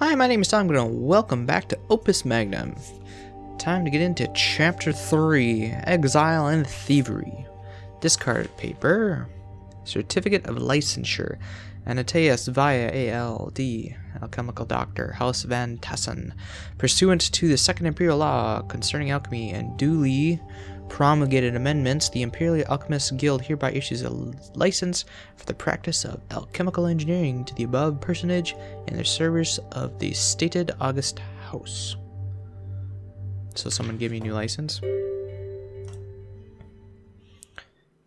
Hi, my name is Tom, and welcome back to Opus Magnum. Time to get into Chapter 3, Exile and Thievery. Discard paper. Certificate of Licensure. Annotaeus via ALD, Alchemical Doctor, House Van Tassen. Pursuant to the Second Imperial Law concerning alchemy and duly promulgated amendments, the Imperial Alchemists Guild hereby issues a license for the practice of alchemical engineering to the above personage in the service of the stated August House. So someone give me a new license?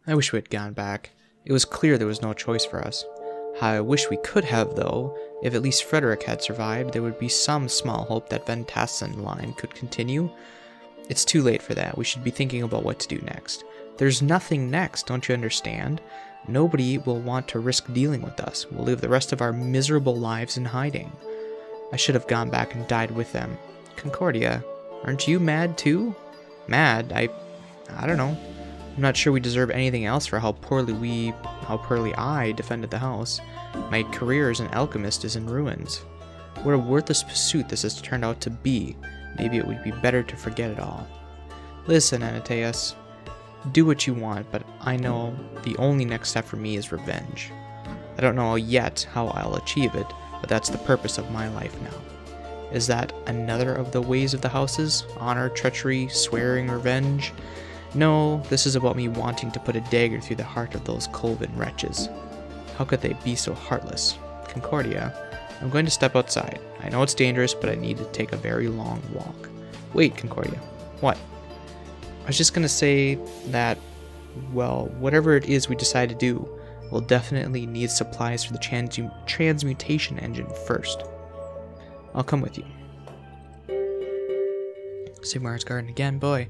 I wish we had gone back. It was clear there was no choice for us. How I wish we could have, though. If at least Frederick had survived, there would be some small hope that Van Tassen line could continue. It's too late for that. We should be thinking about what to do next. There's nothing next, don't you understand? Nobody will want to risk dealing with us. We'll live the rest of our miserable lives in hiding. I should have gone back and died with them. Concordia, aren't you mad too? Mad? I don't know. I'm not sure we deserve anything else for how poorly I defended the house. My career as an alchemist is in ruins. What a worthless pursuit this has turned out to be. Maybe it would be better to forget it all. Listen, Annotaeus. Do what you want, but I know the only next step for me is revenge. I don't know yet how I'll achieve it, but that's the purpose of my life now. Is that another of the ways of the houses? Honor, treachery, swearing, revenge? No, this is about me wanting to put a dagger through the heart of those Colvin wretches. How could they be so heartless? Concordia, I'm going to step outside. I know it's dangerous, but I need to take a very long walk. Wait, Concordia. What? I was just going to say that, well, whatever it is we decide to do, we'll definitely need supplies for the transmutation engine first. I'll come with you. Sigmar's Garden again, boy.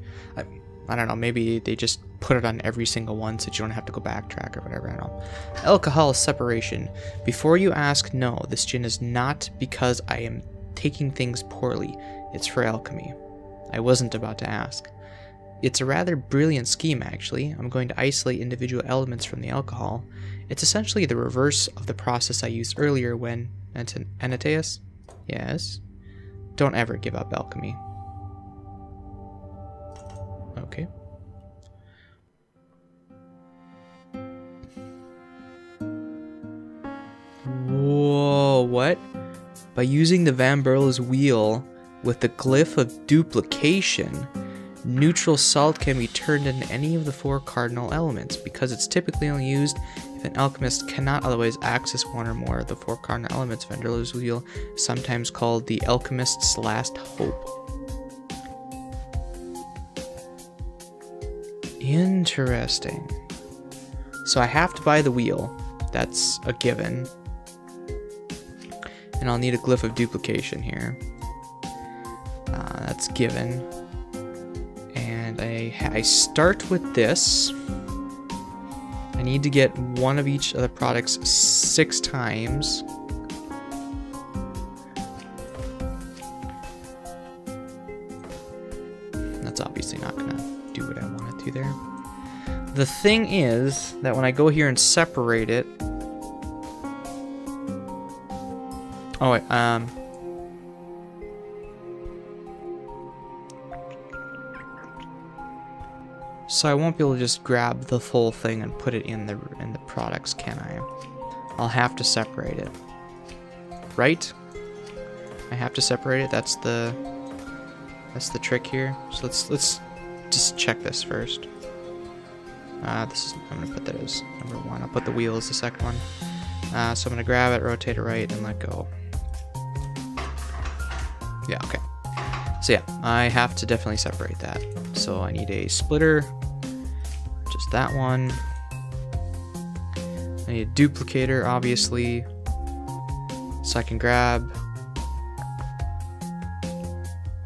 I don't know, maybe they just put it on every single one so you don't have to go backtrack or whatever, I don't know. Alcohol separation. Before you ask, no, this gin is not because I am taking things poorly. It's for alchemy. I wasn't about to ask. It's a rather brilliant scheme, actually. I'm going to isolate individual elements from the alcohol. It's essentially the reverse of the process I used earlier when... Annotaeus? Yes? Don't ever give up alchemy. Okay. Whoa, what? By using the Van Berle's wheel with the glyph of duplication, neutral salt can be turned into any of the 4 cardinal elements. Because it's typically only used if an alchemist cannot otherwise access one or more of the 4 cardinal elements, Van Berle's wheel is sometimes called the alchemist's last hope. Interesting. So I have to buy the wheel. That's a given. And I'll need a glyph of duplication here. That's given. And I start with this. I need to get one of each of the products 6 times. That's obviously not gonna do what I want it to there. The thing is that when I go here and separate it... Oh wait, so I won't be able to just grab the full thing and put it in the products, can I? I'll have to separate it. Right? I have to separate it. That's the trick here. So let's just check this first. I'm gonna put that as number 1. I'll put the wheel as the second one. So I'm gonna grab it, rotate it right, and let go. Yeah, okay. So yeah, I have to definitely separate that. So I need a splitter, just that one. I need a duplicator, obviously, so I can grab.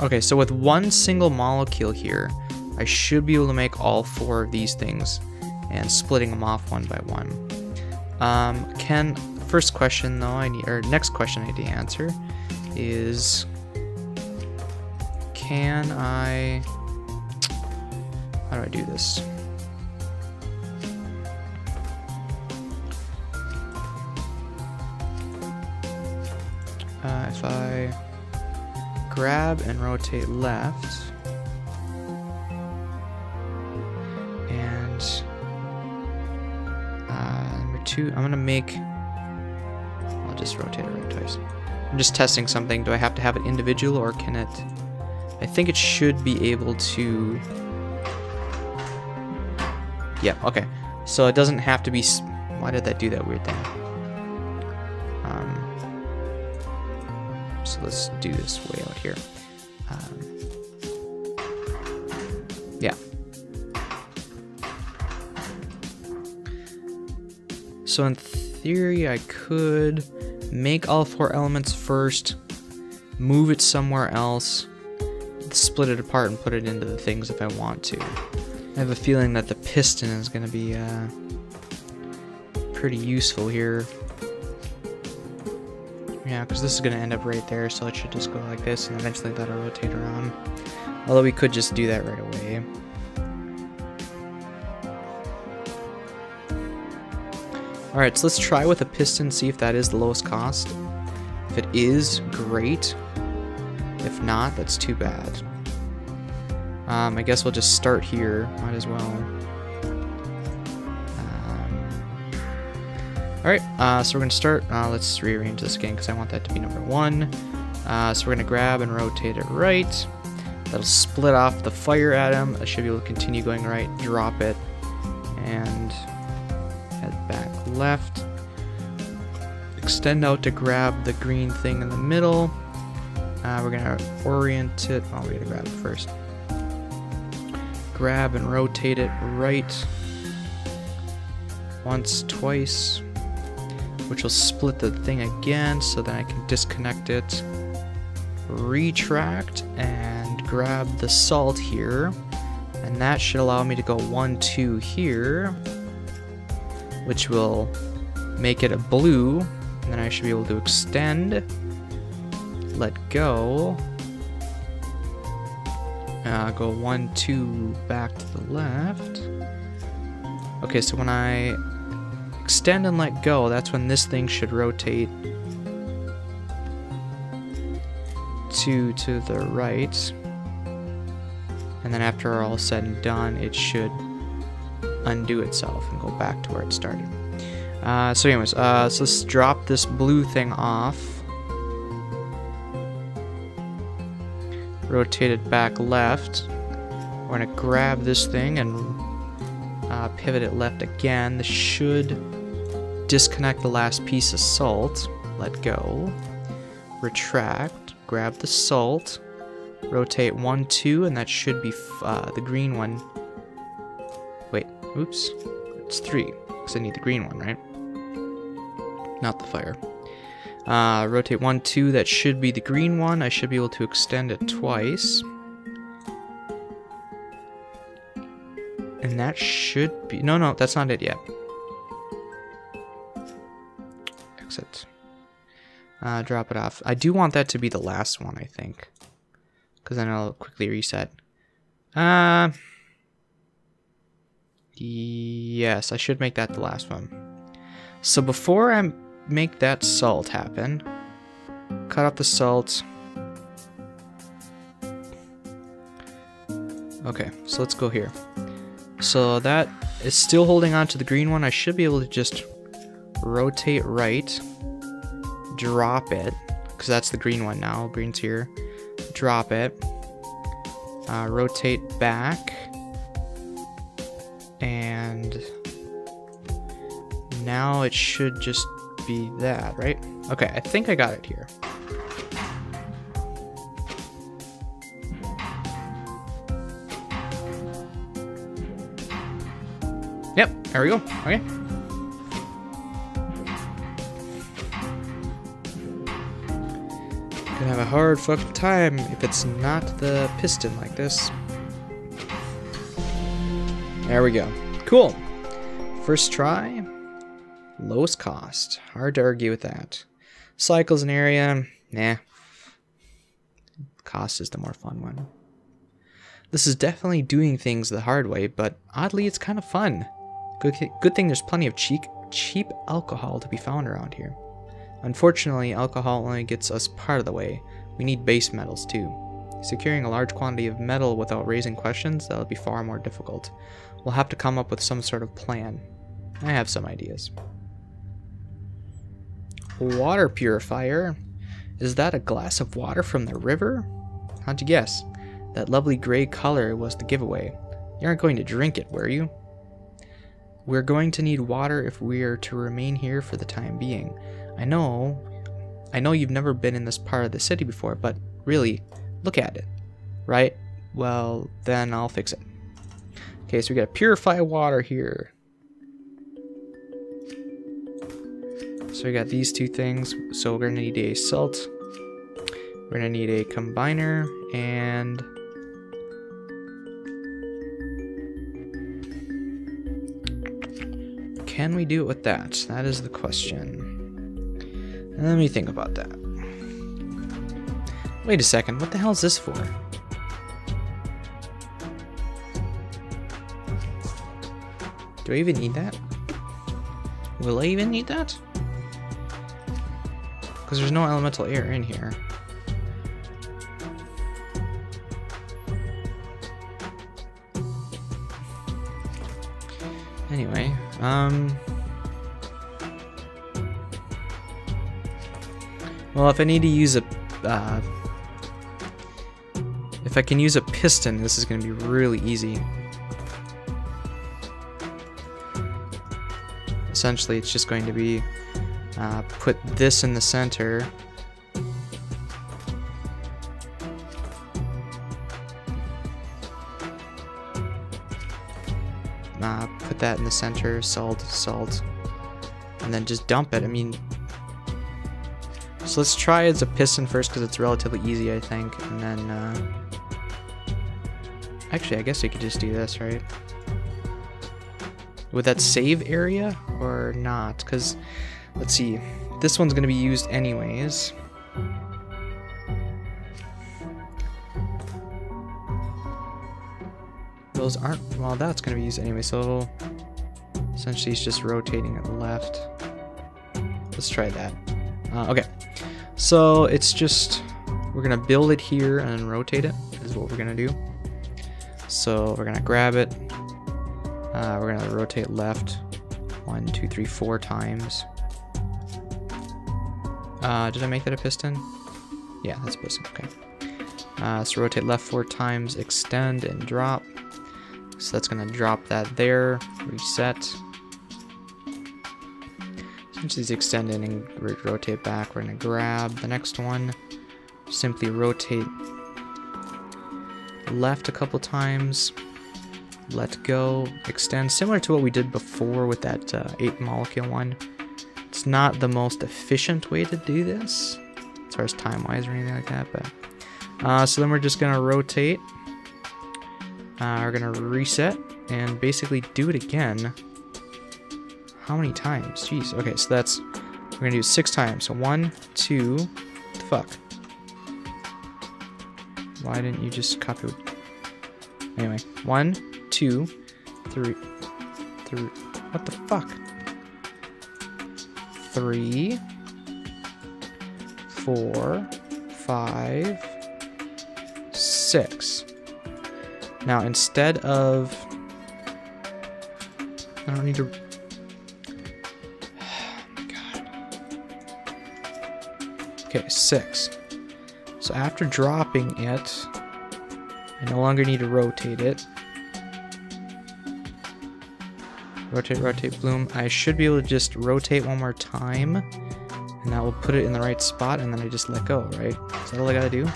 Okay, so with one single molecule here, I should be able to make all 4 of these things and splitting them off one by one. First question though next question I need to answer is, how do I do this? if I grab and rotate left, and number 2, I'm gonna make, I'll just rotate it right twice. I'm just testing something. Do I have to have it individual, or can it, I think it should be able to, yeah, okay. So it doesn't have to be, why did that do that weird thing? So let's do this way out here. Yeah. So in theory, I could make all 4 elements first, move it somewhere else, split it apart and put it into the things if I want to. I have a feeling that the piston is going to be pretty useful here. Yeah, because this is going to end up right there, so it should just go like this, and eventually that'll rotate around. Although we could just do that right away. Alright, so let's try with a piston, see if that is the lowest cost. If it is, great. If not, that's too bad. I guess we'll just start here, might as well. Alright, so we're going to start, let's rearrange this again because I want that to be number 1. So we're going to grab and rotate it right. That'll split off the fire atom. I should be able to continue going right, drop it, and head back left. Extend out to grab the green thing in the middle. We're going to orient it, oh, we're going to grab it first. Grab and rotate it right. Once, twice. Which will split the thing again, so then I can disconnect it, retract, and grab the salt here, and that should allow me to go 1, 2 here, which will make it a blue, and then I should be able to extend, let go, go 1, 2 back to the left. Okay, so when I extend and let go, that's when this thing should rotate to the right. And then after all said and done, it should undo itself and go back to where it started. So anyways, so let's drop this blue thing off. Rotate it back left. We're gonna grab this thing and pivot it left again. This should disconnect the last piece of salt. Let go. Retract. Grab the salt. Rotate 1, 2, and that should be the green one. Wait, oops. It's 3, because I need the green one, right? Not the fire. Rotate 1, 2, that should be the green one. I should be able to extend it twice. And that should be... No, that's not it yet. Exit. Drop it off. I do want that to be the last one, I think. Because then it'll quickly reset. Yes, I should make that the last one. So before I make that salt happen, cut off the salt. Okay, so let's go here. So that is still holding on to the green one. I should be able to just rotate right, drop it, because that's the green one now. Green's here. Drop it. Rotate back. And now it should just be that, right? Okay, I think I got it here. Yep, there we go. Okay. Gonna have a hard fucking time if it's not the piston like this. There we go. Cool. First try. Lowest cost. Hard to argue with that. Cycles and area. Nah. Cost is the more fun one. This is definitely doing things the hard way, but oddly it's kind of fun. Good thing there's plenty of cheap alcohol to be found around here. Unfortunately, alcohol only gets us part of the way. We need base metals too. Securing a large quantity of metal without raising questions, that'll be far more difficult. We'll have to come up with some sort of plan. I have some ideas. Water purifier? Is that a glass of water from the river? How'd you guess? That lovely gray color was the giveaway. You aren't going to drink it, were you? We're going to need water if we are to remain here for the time being. I know you've never been in this part of the city before, but really, look at it. Right? Well, then I'll fix it. Okay, so we gotta purify water here. So we got these two things. So we're gonna need a salt. We're gonna need a combiner and can we do it with that? That is the question. Let me think about that. Wait a second, what the hell is this for? Do I even need that? Will I even need that? Because there's no elemental air in here. Anyway, well, if I need to use a, if I can use a piston, this is going to be really easy. Essentially, it's just going to be put this in the center. Put that in the center, salt, and then just dump it. I mean, so let's try as a piston first because it's relatively easy, I think, and then actually I guess we could just do this, right? Would that save area or not? Because let's see, this one's going to be used anyways. Those aren't, well, that's going to be used anyway, so essentially it's just rotating it left. Let's try that. Okay, so it's just, we're going to build it here and then rotate it, is what we're going to do. So we're going to grab it, we're going to rotate left 1, 2, 3, 4 times. Did I make that a piston? Yeah, that's a piston, okay. So rotate left 4 times, extend and drop. So that's going to drop that there, reset. Since these extend in and rotate back, we're going to grab the next one. Simply rotate left a couple times, let go, extend. Similar to what we did before with that 8 molecule one. It's not the most efficient way to do this, as far as time-wise or anything like that, but so then we're just going to rotate. We're gonna reset and basically do it again. How many times? Jeez. Okay, so that's, we're gonna do 6 times. So 1, 2. What the fuck? Why didn't you just copy? Anyway, 1, 2, 3. What the fuck? 3, 4, 5, 6. Now, instead of, I don't need to, oh my god. Okay, 6. So after dropping it, I no longer need to rotate it. Rotate, rotate, bloom. I should be able to just rotate one more time, and that will put it in the right spot, and then I just let go, right? Is that all I gotta do?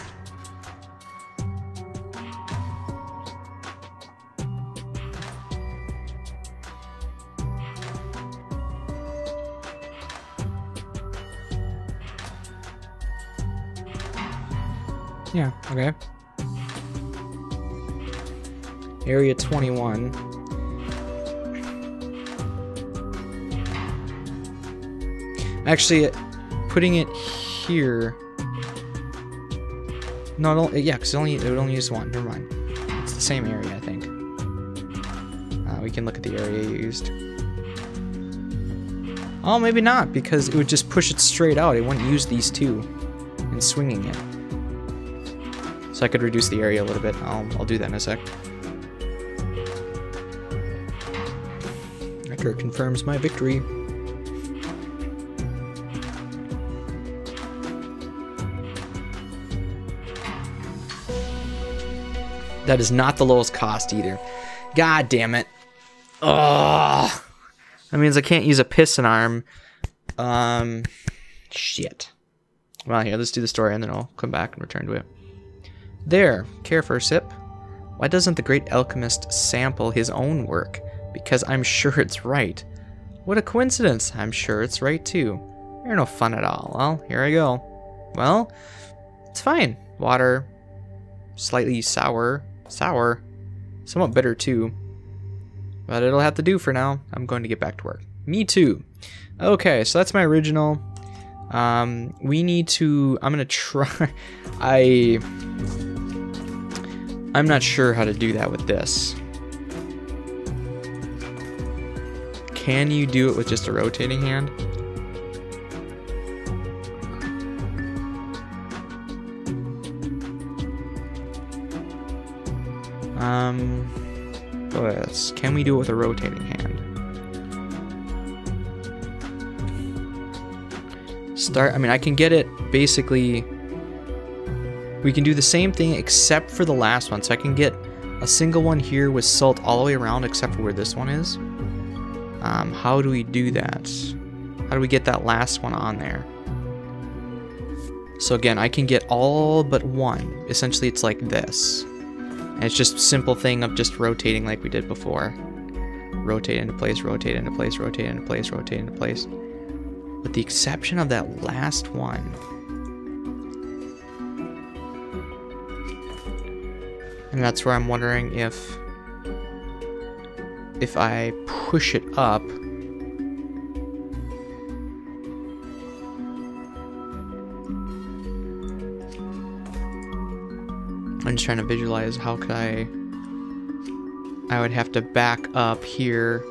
Yeah, okay. Area 21. Actually, putting it here. No, don't, yeah, because it would only use 1. Never mind. It's the same area, I think. We can look at the area used. Oh, maybe not, because it would just push it straight out. It wouldn't use these two in swinging it. So I could reduce the area a little bit. I'll do that in a sec. After it confirms my victory. That is not the lowest cost either. God damn it. Ugh. That means I can't use a piston arm. Shit. Well, here, let's do the story and then I'll come back and return to it. There, care for a sip? Why doesn't the great alchemist sample his own work? Because I'm sure it's right. What a coincidence. I'm sure it's right too. You're no fun at all. Well, here I go. Well, it's fine. Water. Slightly sour. Sour. Somewhat bitter too. But it'll have to do for now. I'm going to get back to work. Me too. Okay, so that's my original. We need to... I'm going to try... I'm not sure how to do that with this. Can you do it with just a rotating hand? Can we do it with a rotating hand? I mean, I can get it basically... We can do the same thing except for the last one. So I can get a single one here with salt all the way around except for where this one is. How do we do that? How do we get that last one on there? So again, I can get all but one. Essentially, it's like this. And it's just a simple thing of just rotating like we did before. Rotate into place, rotate into place, rotate into place, rotate into place. With the exception of that last one. And that's where I'm wondering if I push it up, I'm just trying to visualize how could I would have to back up here.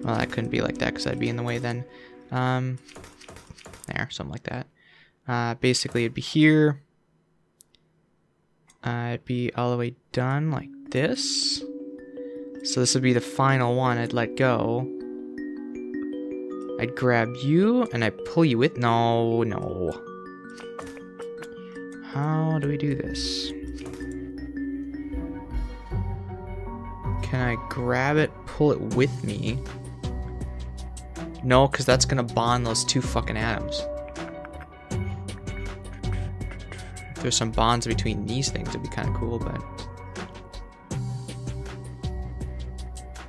Well, that couldn't be like that because I'd be in the way then. There, something like that. Basically, it'd be here. It'd be all the way done like this. So this would be the final one. I'd let go. I'd grab you and I pull you with. No. How do we do this? Can I grab it, pull it with me? No, because that's gonna bond those two fucking atoms. If there's some bonds between these things, it'd be kind of cool, but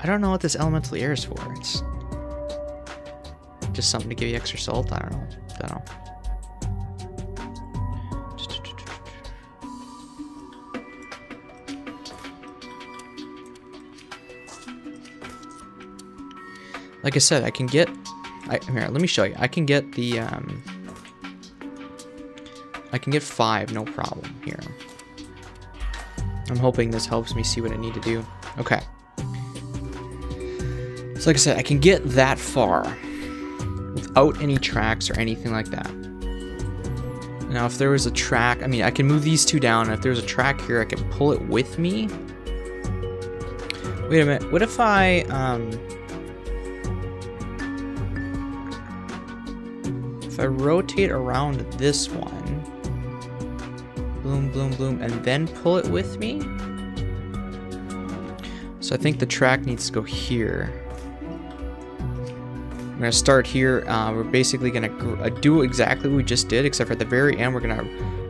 I don't know what this elemental air is for. It's just something to give you extra salt. I don't know. Like I said, I can get... here, let me show you. I can get the... I can get 5, no problem, here. I'm hoping this helps me see what I need to do. Okay. So like I said, I can get that far without any tracks or anything like that. Now, if there was a track... I mean, I can move these two down, and if there's a track here, I can pull it with me. Wait a minute. What if I... If I rotate around this one, bloom, bloom, bloom, and then pull it with me. So I think the track needs to go here. I'm gonna start here. We're basically gonna do exactly what we just did, except for at the very end, we're gonna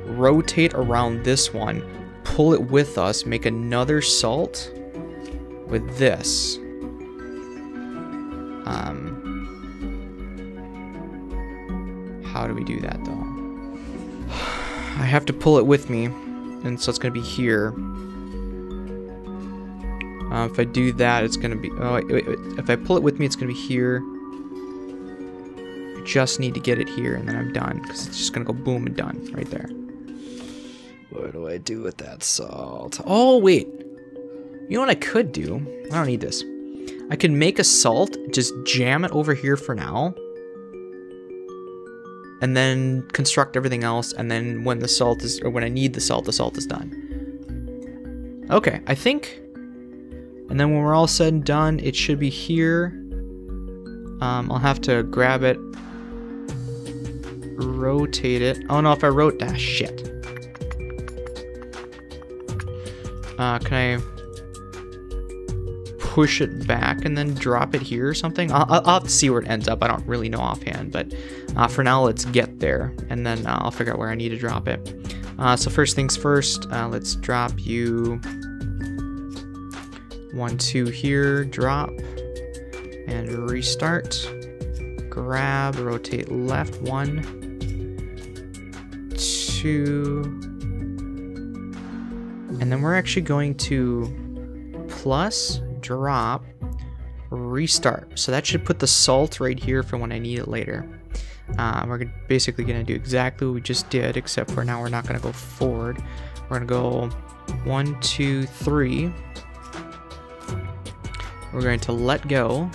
rotate around this one, pull it with us, make another salt with this. How do we do that though? I have to pull it with me, and so it's gonna be here. If I do that, it's gonna be... Oh, wait. If I pull it with me, it's gonna be here. I just need to get it here, and then I'm done, because it's just gonna go boom and done right there. What do I do with that salt? Oh, wait. You know what I could do? I don't need this. I could make a salt, just jam it over here for now. And then construct everything else, and then when the salt is, or when I need the salt is done. Okay, I think. And then when we're all said and done, it should be here. I'll have to grab it, rotate it. Oh no, if I shit. Can I push it back and then drop it here or something? I'll have to see where it ends up. I don't really know offhand, but for now, let's get there, and then I'll figure out where I need to drop it. So first things first, let's drop you 1, 2 here, drop, and restart. Grab, rotate left, 1, 2, and then we're actually going to plus, drop, restart. So that should put the salt right here for when I need it later. We're basically going to do exactly what we just did, except for now we're not going to go forward. We're going to go 1, 2, 3. We're going to let go.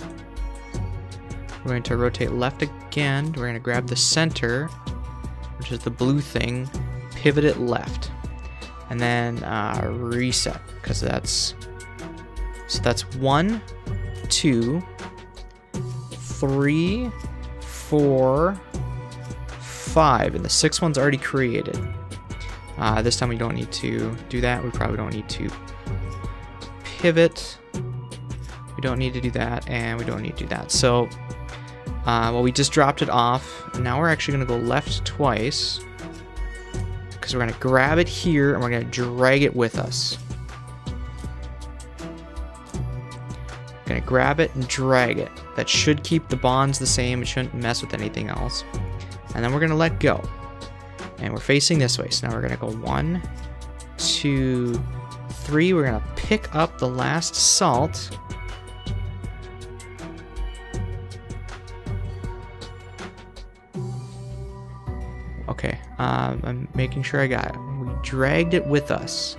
We're going to rotate left again. We're going to grab the center, which is the blue thing, pivot it left, and then reset, because that's, so that's 1, 2, 3, 4, 5, and the 6th one's already created. This time we don't need to do that. We probably don't need to pivot. We don't need to do that, and we don't need to do that. So, well, we just dropped it off. And now we're actually going to go left twice, because we're going to grab it here, and we're going to drag it with us. Going to grab it and drag it. That should keep the bonds the same. It shouldn't mess with anything else. And then we're going to let go. And we're facing this way. So now we're going to go 1, 2, 3. We're going to pick up the last salt. Okay, I'm making sure I got it. We dragged it with us.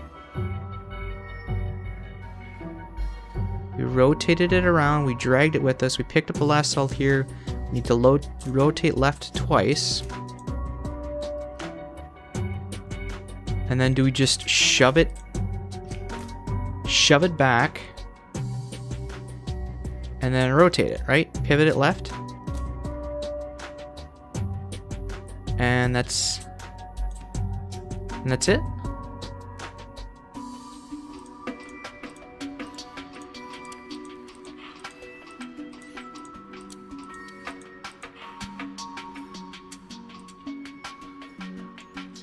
We rotated it around, we dragged it with us, we picked up the last salt here. We need to rotate left twice. And then do we just shove it back, and then rotate it, right? Pivot it left. And that's it.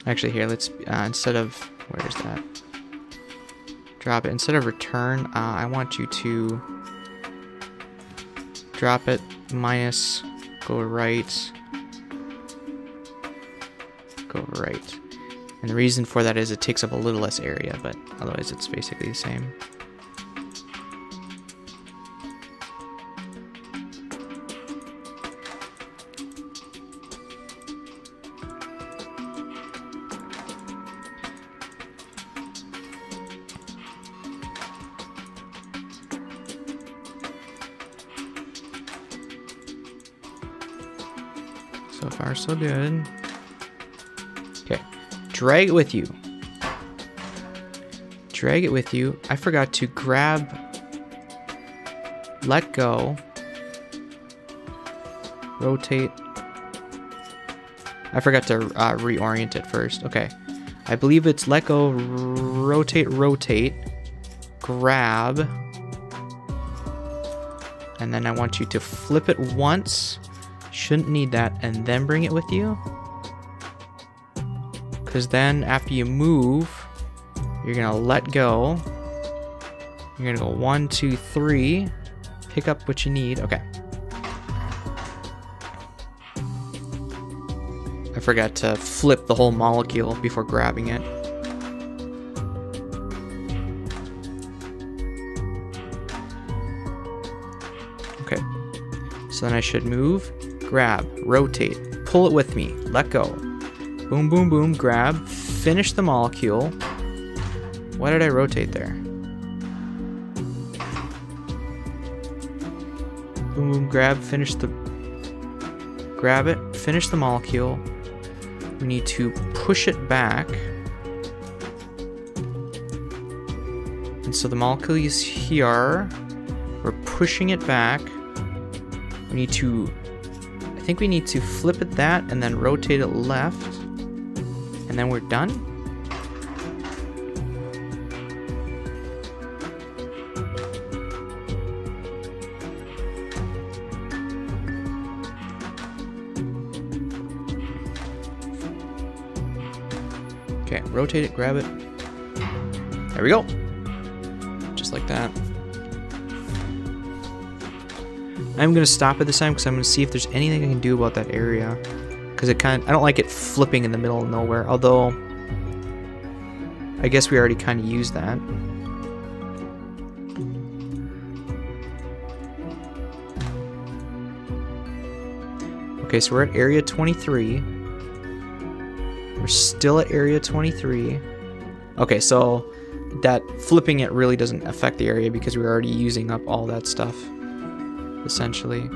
Actually, here, let's, instead of, where's that? Drop it. Instead of return, I want you to drop it, minus, go right, go right. And the reason for that is it takes up a little less area, but otherwise it's basically the same. So far, so good. Okay, drag it with you. Drag it with you. I forgot to grab, let go, rotate. I forgot to reorient it first. Okay, I believe it's let go, rotate, rotate, grab, and then I want you to flip it once. Shouldn't need that, and then bring it with you, because then after you move, you're gonna let go. You're gonna go 1, 2, 3, pick up what you need. Okay, I forgot to flip the whole molecule before grabbing it. Okay, so then I should move, grab, rotate, pull it with me, let go. Boom, boom, boom, grab, finish the molecule. Why did I rotate there? Boom, boom, grab it, finish the molecule. We need to push it back. And so the molecule is here. We're pushing it back. We need to, I think we need to flip it that and then rotate it left. And then we're done. Okay, rotate it, grab it. There we go. Just like that. I'm gonna stop it this time because I'm gonna see if there's anything I can do about that area. Because I don't like it flipping in the middle of nowhere. Although, I guess we already kind of used that. Okay, so we're at area 23. We're still at area 23. Okay, so that flipping it really doesn't affect the area because we're already using up all that stuff, essentially.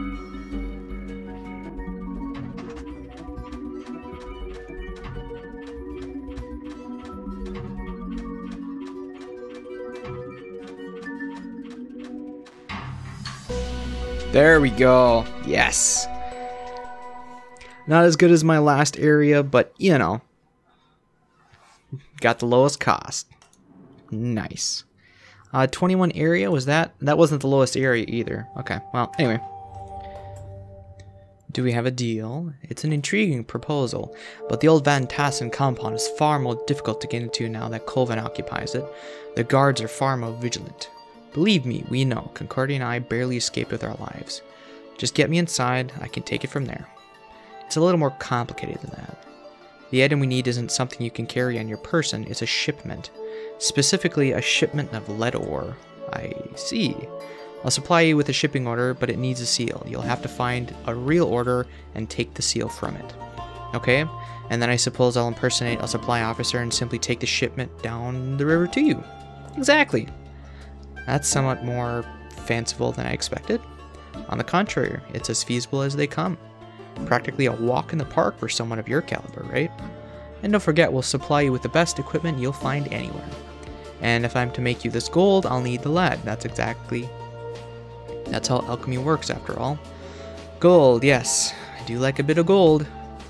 There we go. Yes. Not as good as my last area, but you know. Got the lowest cost. Nice. 21 area, was that? That wasn't the lowest area either. Okay, well, anyway. Do we have a deal? It's an intriguing proposal, but the old Van Tassen compound is far more difficult to get into now that Colvin occupies it. The guards are far more vigilant. Believe me, we know. Concordia and I barely escaped with our lives. Just get me inside, I can take it from there. It's a little more complicated than that. The item we need isn't something you can carry on your person, it's a shipment. Specifically, a shipment of lead ore. I see. I'll supply you with a shipping order, but it needs a seal. You'll have to find a real order and take the seal from it. Okay? And then I suppose I'll impersonate a supply officer and simply take the shipment down the river to you. Exactly. That's somewhat more fanciful than I expected. On the contrary, it's as feasible as they come. Practically a walk in the park for someone of your caliber, right? And don't forget, we'll supply you with the best equipment you'll find anywhere. And if I'm to make you this gold, I'll need the lead. That's how alchemy works, after all. Gold, yes. I do like a bit of gold.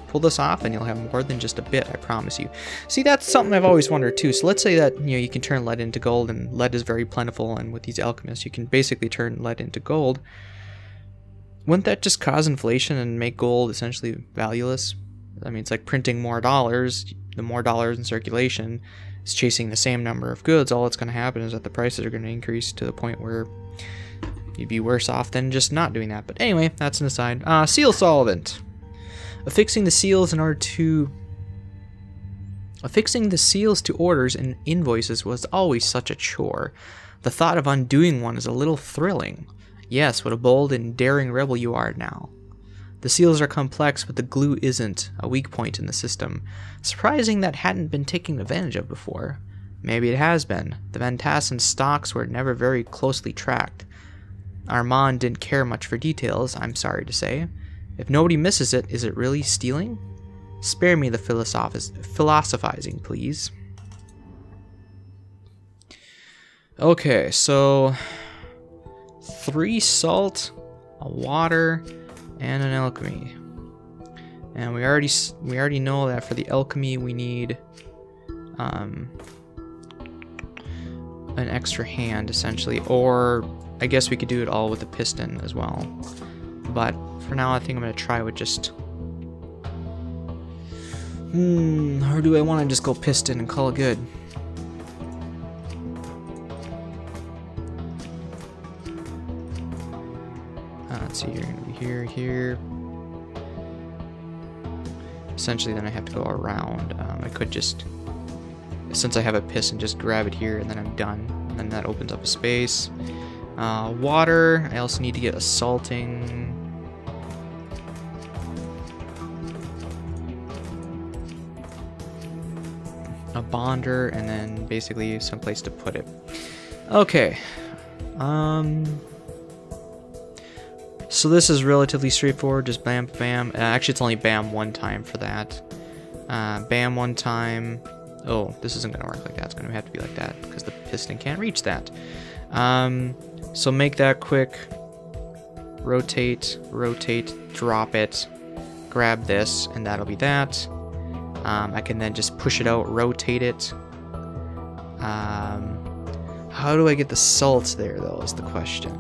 Pull this off and you'll have more than just a bit, I promise you. See, that's something I've always wondered too. So let's say that, you know, you can turn lead into gold, and lead is very plentiful, and with these alchemists you can basically turn lead into gold. Wouldn't that just cause inflation and make gold essentially valueless? I mean, it's like printing more dollars. The more dollars in circulation is chasing the same number of goods. All that's going to happen is that the prices are going to increase to the point where you'd be worse off than just not doing that. But anyway, that's an aside. Seal solvent. Affixing the seals to orders and invoices was always such a chore. The thought of undoing one is a little thrilling. Yes, what a bold and daring rebel you are now. The seals are complex, but the glue isn't, a weak point in the system. Surprising that hadn't been taken advantage of before. Maybe it has been. The Van Tassen stocks were never very closely tracked. Armand didn't care much for details, I'm sorry to say. If nobody misses it, is it really stealing? Spare me the philosophizing, please. Okay, so 3 salt, a water, and an alchemy. And we already know that for the alchemy we need an extra hand, essentially, or I guess we could do it all with a piston as well. But for now, I think I'm gonna try with just or do I want to just go piston and call it good? Let's see, you're gonna be here. Essentially, then I have to go around. I could just, since I have a piston, just grab it here and then I'm done. And then that opens up a space. Water, I also need to get a salting. a bonder, and then basically some place to put it. Okay. So this is relatively straightforward, just bam, bam. Actually, it's only bam one time for that. Bam one time. Oh, this isn't going to work like that. It's going to have to be like that because the piston can't reach that. So make that quick. Rotate, rotate, drop it. Grab this, and that'll be that. I can then just push it out, rotate it. How do I get the salt there, though, is the question.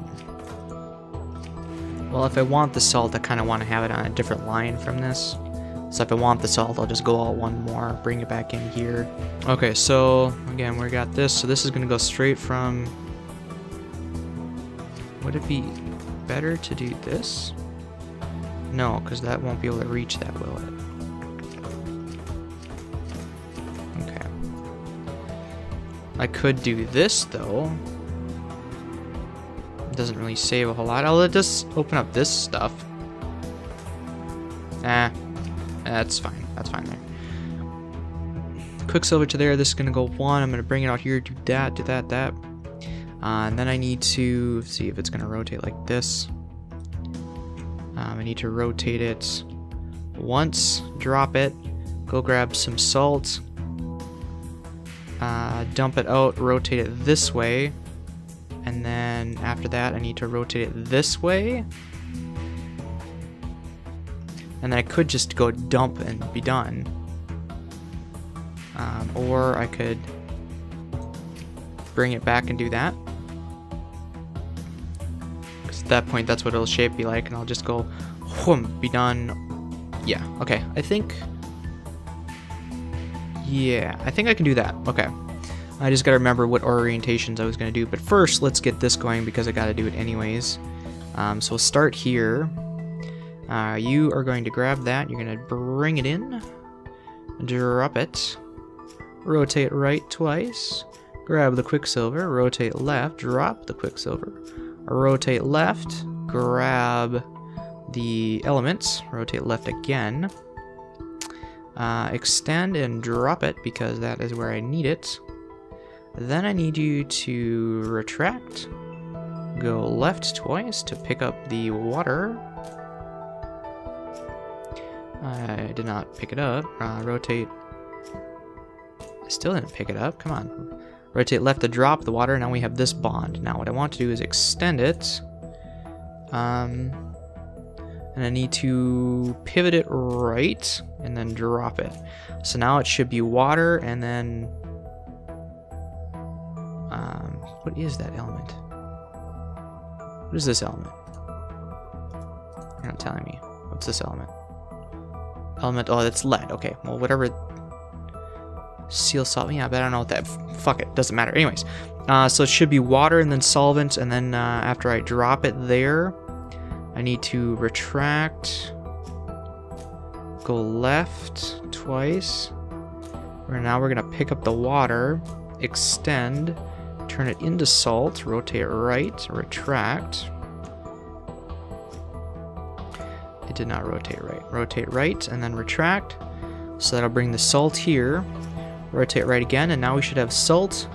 Well, if I want the salt, I kind of want to have it on a different line from this. So if I want the salt, I'll just go out one more, bring it back in here. Okay, so again, we got this. So this is going to go straight from... Would it be better to do this? No, because that won't be able to reach that, will it? Okay. I could do this, though. It doesn't really save a whole lot. I'll just open up this stuff. That's fine. That's fine there. Quicksilver to there. This is going to go 1. I'm going to bring it out here, do that, do that, that. And then I need to see if it's going to rotate like this. I need to rotate it once, drop it, go grab some salt, dump it out, rotate it this way, and then after that I need to rotate it this way. And then I could just go dump and be done. Or I could bring it back and do that. Because at that point, that's what it'll shape be like, and I'll just go, whoom, be done. Yeah, okay. I think I can do that. Okay. I just gotta remember what orientations I was gonna do. But first, let's get this going because I gotta do it anyways. So we'll start here. You are going to grab that. You're going to bring it in. Drop it. Rotate right twice. Grab the quicksilver. Rotate left. Drop the quicksilver. Rotate left. Grab the elements. Rotate left again. Extend and drop it because that is where I need it. Then I need you to retract. Go left twice to pick up the water. I did not pick it up. Rotate. I still didn't pick it up. Come on. Rotate left to drop the water. Now we have this bond. Now what I want to do is extend it. And I need to pivot it right and then drop it. So now it should be water and then... what is that element? What is this element? You're not telling me. What's this element? Element, oh, that's lead. Okay, well, whatever. Seal salt, yeah, but I don't know what that, fuck it, doesn't matter. Anyways, so it should be water and then solvent, and then after I drop it there, I need to retract, go left twice. Now we're gonna pick up the water, extend, turn it into salt, rotate right, retract. It did not rotate right. Rotate right and then retract. So that'll bring the salt here. Rotate right again, and now we should have salt,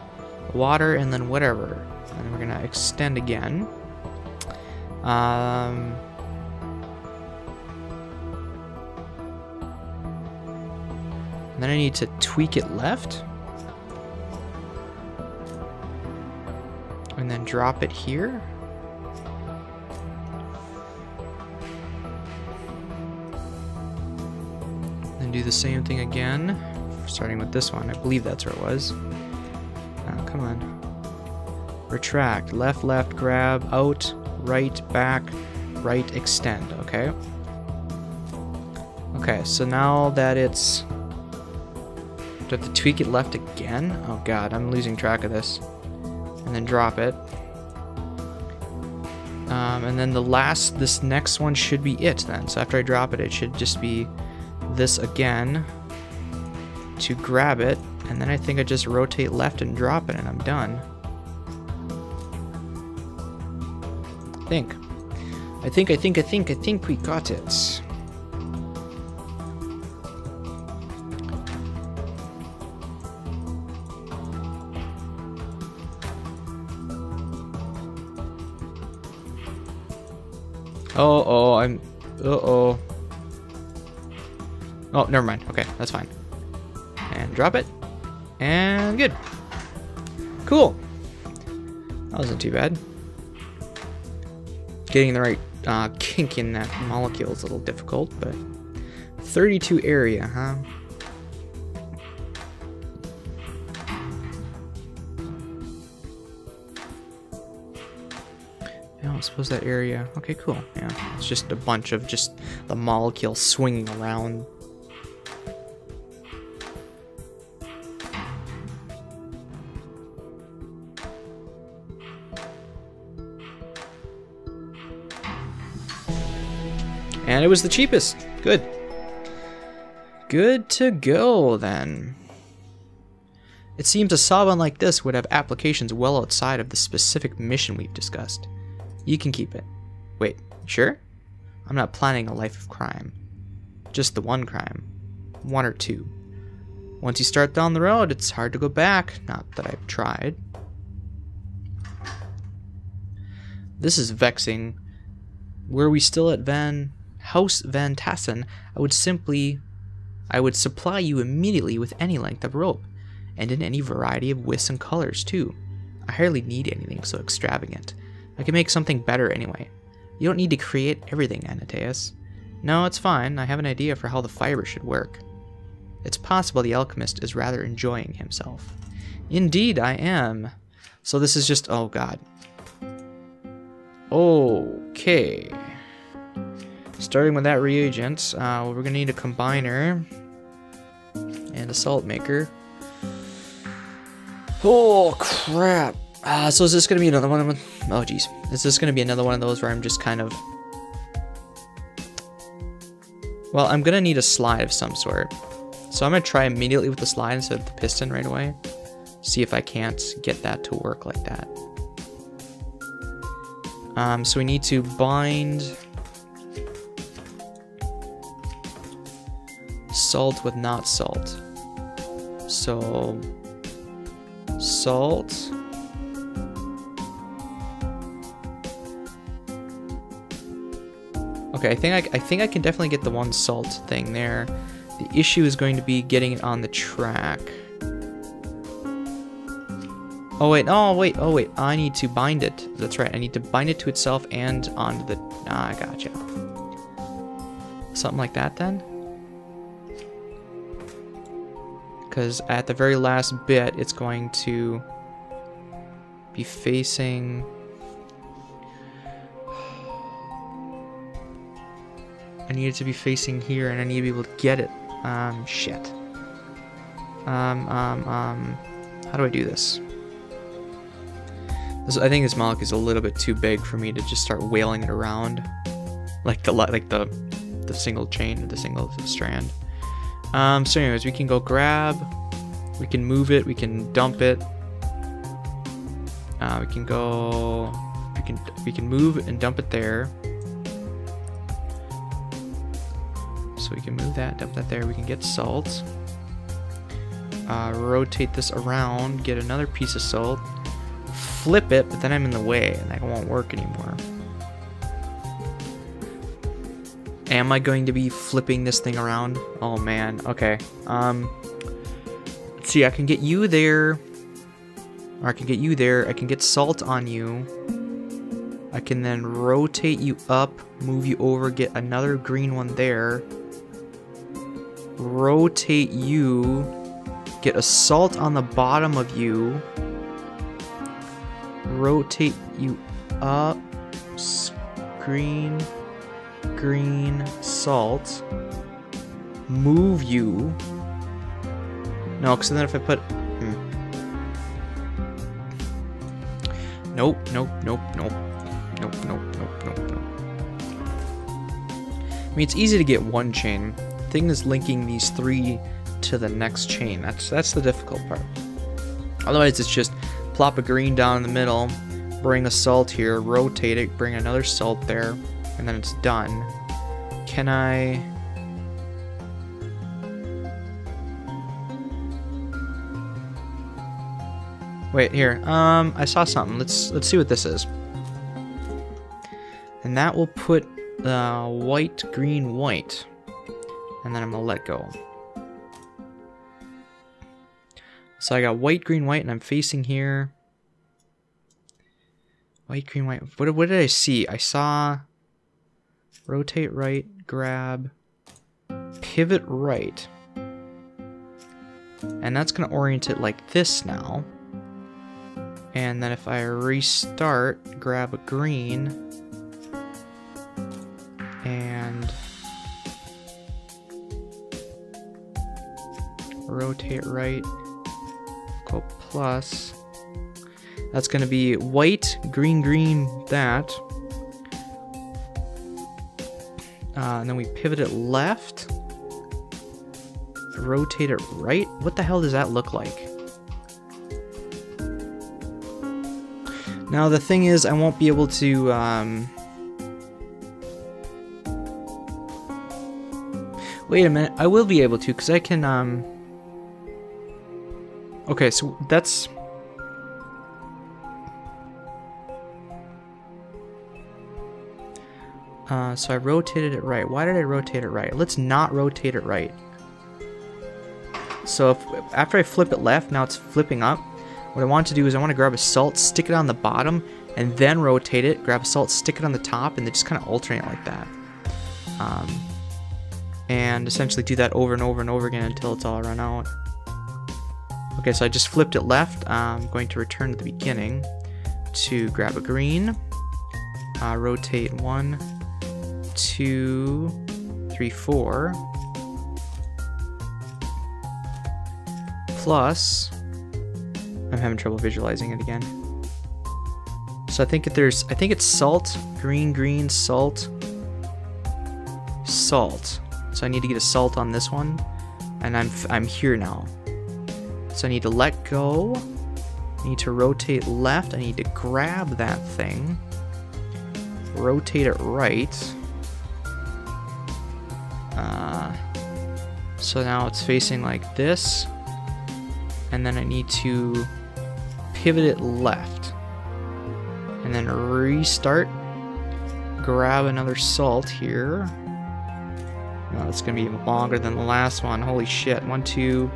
water, and then whatever. And we're gonna extend again. And then I need to tweak it left. And then drop it here. Then do the same thing again, starting with this one. I believe that's where it was. Oh, come on. Retract. Left, left, grab, out, right, back, right, extend. Okay. Okay, so now that it's... Do I have to tweak it left again? Oh god, I'm losing track of this. And then drop it. And then this next one should be it then. So after I drop it, it should just be this again to grab it. And then I think I just rotate left and drop it and I'm done. I think we got it. Oh, uh-oh. Oh, never mind. Okay, that's fine. And drop it. And good. Cool. That wasn't too bad. Getting the right kink in that molecule is a little difficult, but 32 area, huh? Yeah, I suppose that area. Okay, cool. Yeah, it's just a bunch of just the molecule swinging around. And it was the cheapest. Good. Good to go, then. It seems a solvent like this would have applications well outside of the specific mission we've discussed. You can keep it. Wait, sure? I'm not planning a life of crime. Just the one crime. One or two. Once you start down the road, it's hard to go back. Not that I've tried. This is vexing. Were we still at House Van Tassen, I would supply you immediately with any length of rope, and in any variety of widths and colors too. I hardly need anything so extravagant. I can make something better anyway. You don't need to create everything, Anateus. No, it's fine. I have an idea for how the fiber should work. It's possible the alchemist is rather enjoying himself. Indeed, I am. So this is just... oh god. Okay. Starting with that reagent, we're going to need a combiner and a salt maker. Oh, crap. So is this going to be another one? Oh, geez. Is this going to be another one of those where I'm just kind of... well, I'm going to need a slide of some sort. So I'm going to try immediately with the slide instead of the piston right away. See if I can't get that to work like that. So we need to bind... salt with not salt. So salt. Okay, I think I can definitely get the one salt thing there. The issue is going to be getting it on the track. Oh wait, I need to bind it. That's right, I need to bind it to itself and onto the... ah, I gotcha. Something like that then? Because at the very last bit, it's going to be facing... I need it to be facing here, and I need to be able to get it. Shit. How do I do this? I think this molecule is a little bit too big for me to just start wailing it around, like the single chain, the single strand. So anyways, we can go grab, we can move it, we can dump it. We can go, we can move and dump it there. So we can move that, dump that there. We can get salt. Rotate this around, get another piece of salt. Flip it, but then I'm in the way and that won't work anymore. Am I going to be flipping this thing around? Oh man, okay. Let's see, I can get you there. Or I can get you there. I can get salt on you. I can then rotate you up, move you over, get another green one there. Rotate you, get a salt on the bottom of you. Rotate you up, green, salt, move you. No, because then if I put, nope. I mean, it's easy to get one chain. The thing is linking these three to the next chain. That's the difficult part. Otherwise, it's just plop a green down in the middle, bring a salt here, rotate it, bring another salt there, and then it's done. Can I... wait, here. I saw something. Let's see what this is. And that will put white, green, white. And then I'm gonna let go. So I got white, green, white, and I'm facing here. White, green, white. What did I see? I saw rotate right, grab, pivot right. And that's gonna orient it like this now. And then if I restart, grab a green, and rotate right, go plus. That's going to be white, green, green, that. And then we pivot it left, rotate it right. What the hell does that look like? Now the thing is, I won't be able to wait a minute, I will be able to, because I can okay, so that's so I rotated it right. Why did I rotate it right? Let's not rotate it right. So after I flip it left, now it's flipping up. What I want to do is I want to grab a salt, stick it on the bottom, and then rotate it, grab a salt, stick it on the top, and then just kind of alternate like that. And essentially do that over and over and over again until it's all run out. Okay, so I just flipped it left. I'm going to return to the beginning to grab a green, rotate 1, 2, 3, 4, plus, I'm having trouble visualizing it again. So I think it's salt, green, green, salt, salt. So I need to get a salt on this one, and I'm here now. So I need to let go. I need to rotate left. I need to grab that thing, rotate it right. So now it's facing like this, and then I need to pivot it left, and then restart. Grab another salt here. No, it's gonna be even longer than the last one. Holy shit! 1, 2,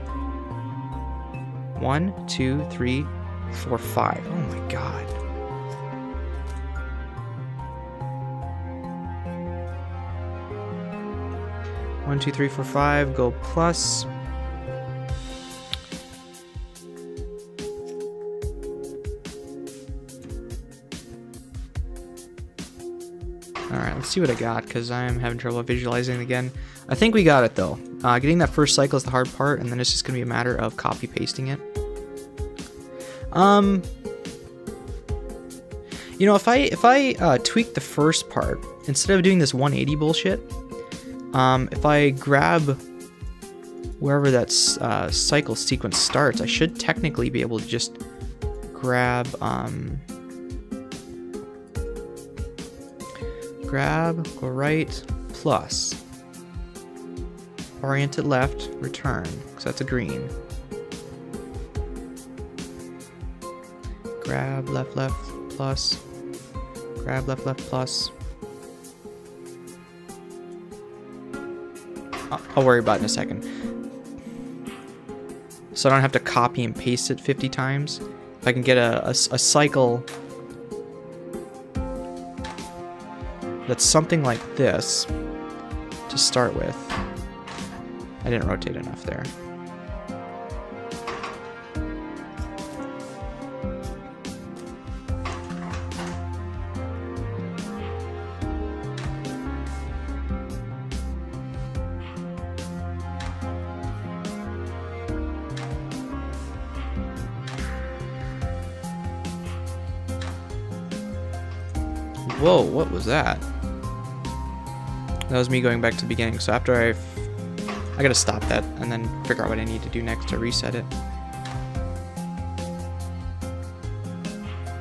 3, 4, 5. Oh my god. One, 2, 3, 4, 5. Go plus. Alright, let's see what I got, because I'm having trouble visualizing again. I think we got it, though. Getting that first cycle is the hard part, and then it's just going to be a matter of copy-pasting it. You know, if I tweak the first part, instead of doing this 180 bullshit, if I grab wherever that cycle sequence starts, I should technically be able to just grab, go right, plus, orient it left, return, because that's a green. Grab left, left, plus, grab left, left, plus. I'll worry about it in a second. So I don't have to copy and paste it 50 times. If I can get a cycle that's something like this to start with. I didn't rotate enough there. Whoa, what was that? That was me going back to the beginning. So after I gotta stop that and then figure out what I need to do next to reset it.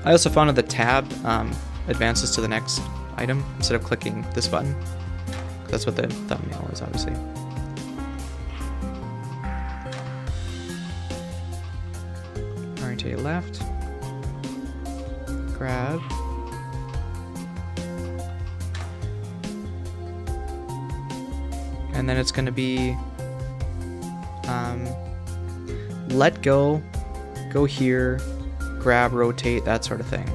I also found that the tab advances to the next item instead of clicking this button. That's what the thumbnail is, obviously. Orientate left. Grab. And then it's going to be let go, go here, grab, rotate, that sort of thing.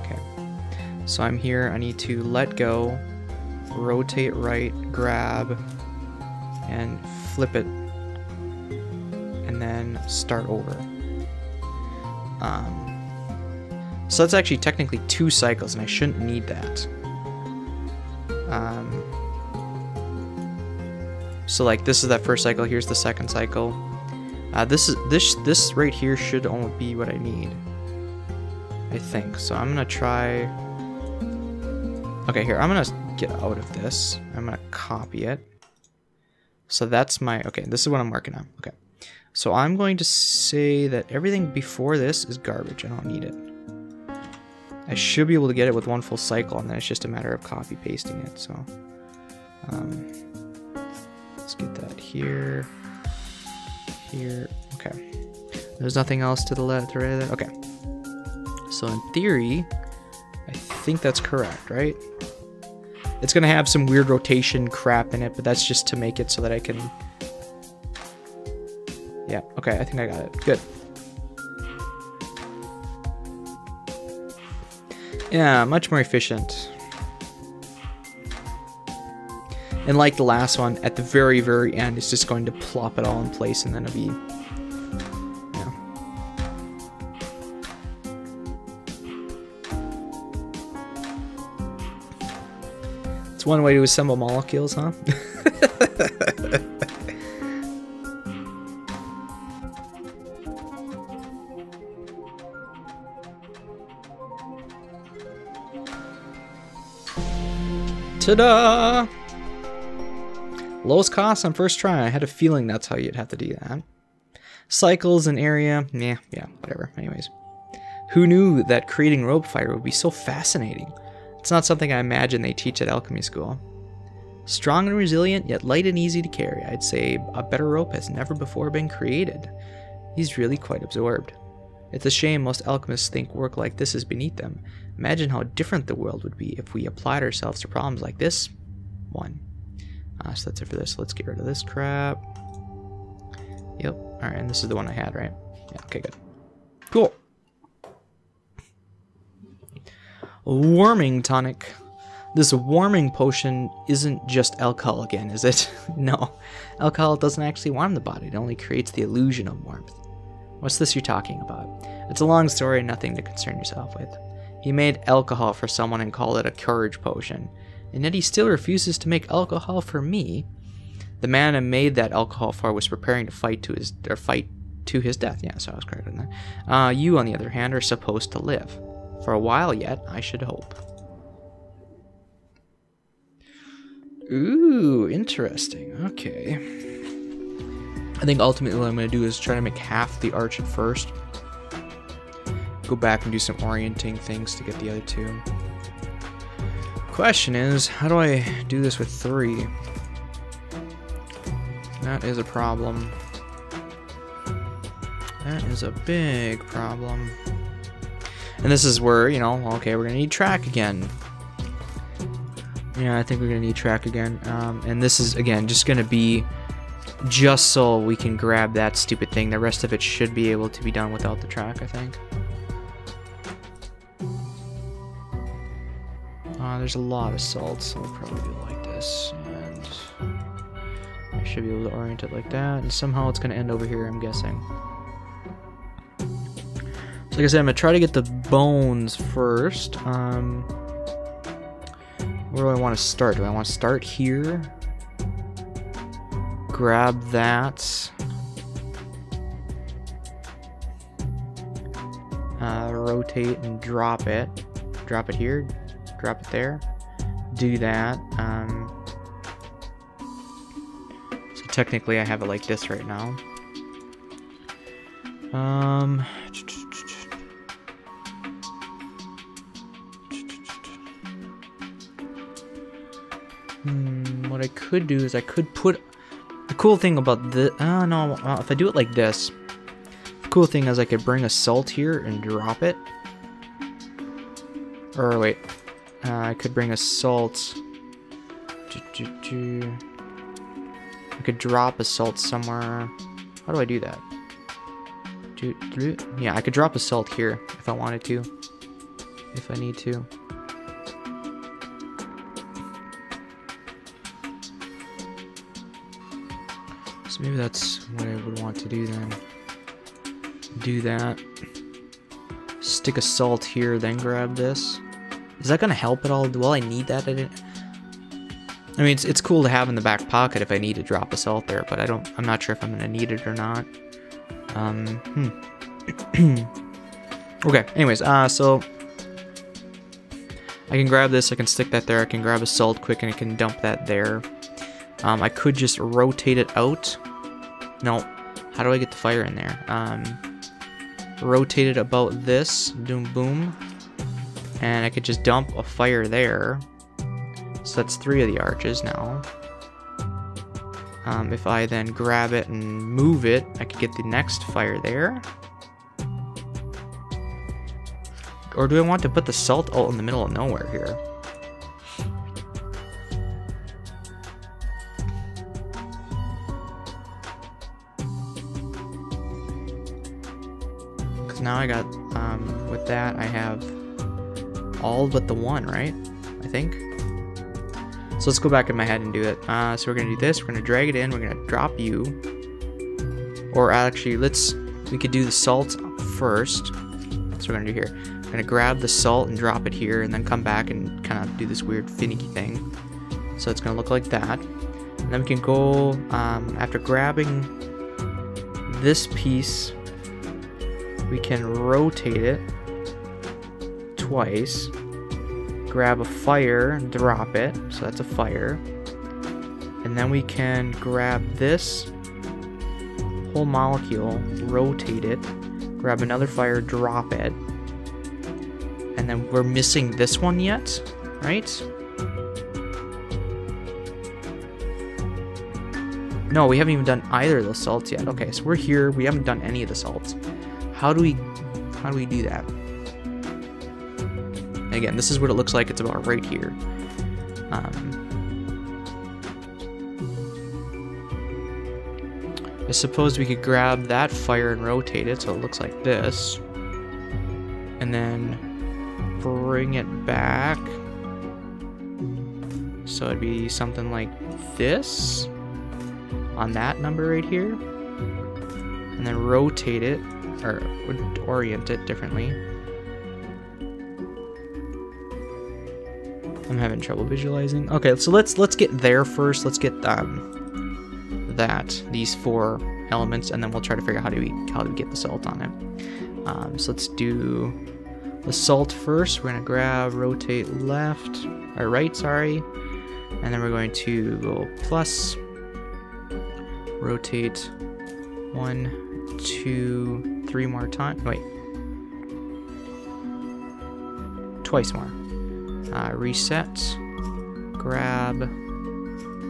Okay, so I'm here, I need to let go, rotate right, grab, and flip it, and then start over. So that's actually technically 2 cycles, and I shouldn't need that. So like this is that first cycle, here's the second cycle. This right here should only be what I need, I think. So I'm gonna try. Okay, here I'm gonna get out of this. I'm gonna copy it. So that's my okay. This is what I'm working on. Okay, so I'm going to say that everything before this is garbage. I don't need it. I should be able to get it with 1 full cycle, and then it's just a matter of copy pasting it. So let's get that here, here. Okay, there's nothing else to the left or right of that. Okay, so in theory, I think that's correct, right? It's gonna have some weird rotation crap in it, but that's just to make it so that I can. Yeah. Okay, I think I got it. Good. Yeah, much more efficient. And like the last one, at the very, very end, it's just going to plop it all in place, and then it'll be, yeah. It's one way to assemble molecules, huh? Ta-da! Lowest cost on first try. I had a feeling that's how you'd have to do that. Cycles and area. Yeah, whatever. Anyways. Who knew that creating rope fire would be so fascinating? It's not something I imagine they teach at alchemy school. Strong and resilient, yet light and easy to carry. I'd say a better rope has never before been created. He's really quite absorbed. It's a shame most alchemists think work like this is beneath them. Imagine how different the world would be if we applied ourselves to problems like this one. So that's it for this. Let's get rid of this crap. Yep. Alright, and this is the one I had, right? Yeah, okay, good. Cool. Warming tonic. This warming potion isn't just alcohol again, is it? No. Alcohol doesn't actually warm the body. It only creates the illusion of warmth. What's this you're talking about? It's a long story and nothing to concern yourself with. He made alcohol for someone and called it a courage potion. And yet he still refuses to make alcohol for me. The man I made that alcohol for was preparing to fight to his death. Yeah, so I was correct on that. You, on the other hand, are supposed to live. For a while yet, I should hope. Ooh, interesting. Okay. I think ultimately what I'm going to do is try to make half the arch at first. Go back and do some orienting things to get the other 2. Question is, how do I do this with 3? That is a problem. That is a big problem. And this is where, you know, okay, we're going to need track again. Yeah, I think we're going to need track again. And this is, again, just going to be just so we can grab that stupid thing. The rest of it should be able to be done without the track, I think. There's a lot of salt, so we'll probably do it like this. And I should be able to orient it like that. And somehow it's going to end over here, I'm guessing. So like I said, I'm going to try to get the bones first. Where do I want to start? Do I want to start here? Grab that. Rotate and drop it. Drop it here. Drop it there. Do that. So technically I have it like this right now. What I could do is I could put... The cool thing about the... no, if I do it like this, the cool thing is I could bring a salt here and drop it. Or wait, I could bring a salt. I could drop a salt somewhere. How do I do that? Yeah, I could drop a salt here if I wanted to. If I need to. So maybe that's what I would want to do then. Do that. Stick a salt here, then grab this. Is that gonna help at all? Will I need that? I mean, it's cool to have in the back pocket if I need to drop a salt there, but I'm not sure if I'm gonna need it or not. Okay, anyways, so I can grab this, I can stick that there, I can grab a salt quick and I can dump that there. I could just rotate it out. No, how do I get the fire in there? Rotate it about this, boom boom, and I could just dump a fire there. So that's 3 of the arches now. If I then grab it and move it, I could get the next fire there. Or do I want to put the salt out in the middle of nowhere here? Because now I got, with that, I have all but the one, right? I think. So let's go back in my head and do it. So we're going to do this, we're going to drag it in, we're going to drop you. Or actually, we could do the salt first. That's what we're going to do here. We're going to grab the salt and drop it here, and then come back and kind of do this weird finicky thing. So it's going to look like that. And then we can go, after grabbing this piece, we can rotate it twice. Grab a fire, drop it, so that's a fire. And then we can grab this whole molecule, rotate it, grab another fire, drop it. And then we're missing this one yet, right? No, we haven't even done either of those salts yet. Okay, so we're here, we haven't done any of the salts. How do we do that? Again, this is what it looks like. It's about right here. I suppose we could grab that fire and rotate it so it looks like this. And then bring it back. So it'd be something like this on that number right here. And then rotate it, or orient it differently. I'm having trouble visualizing. Okay, so let's get there first. Let's get these 4 elements, and then we'll try to figure out how do we get the salt on it. So let's do the salt first. We're gonna grab, rotate left or right, sorry, and then we're going to go plus, rotate 1, 2, 3 more times. Wait, twice more. Reset, grab,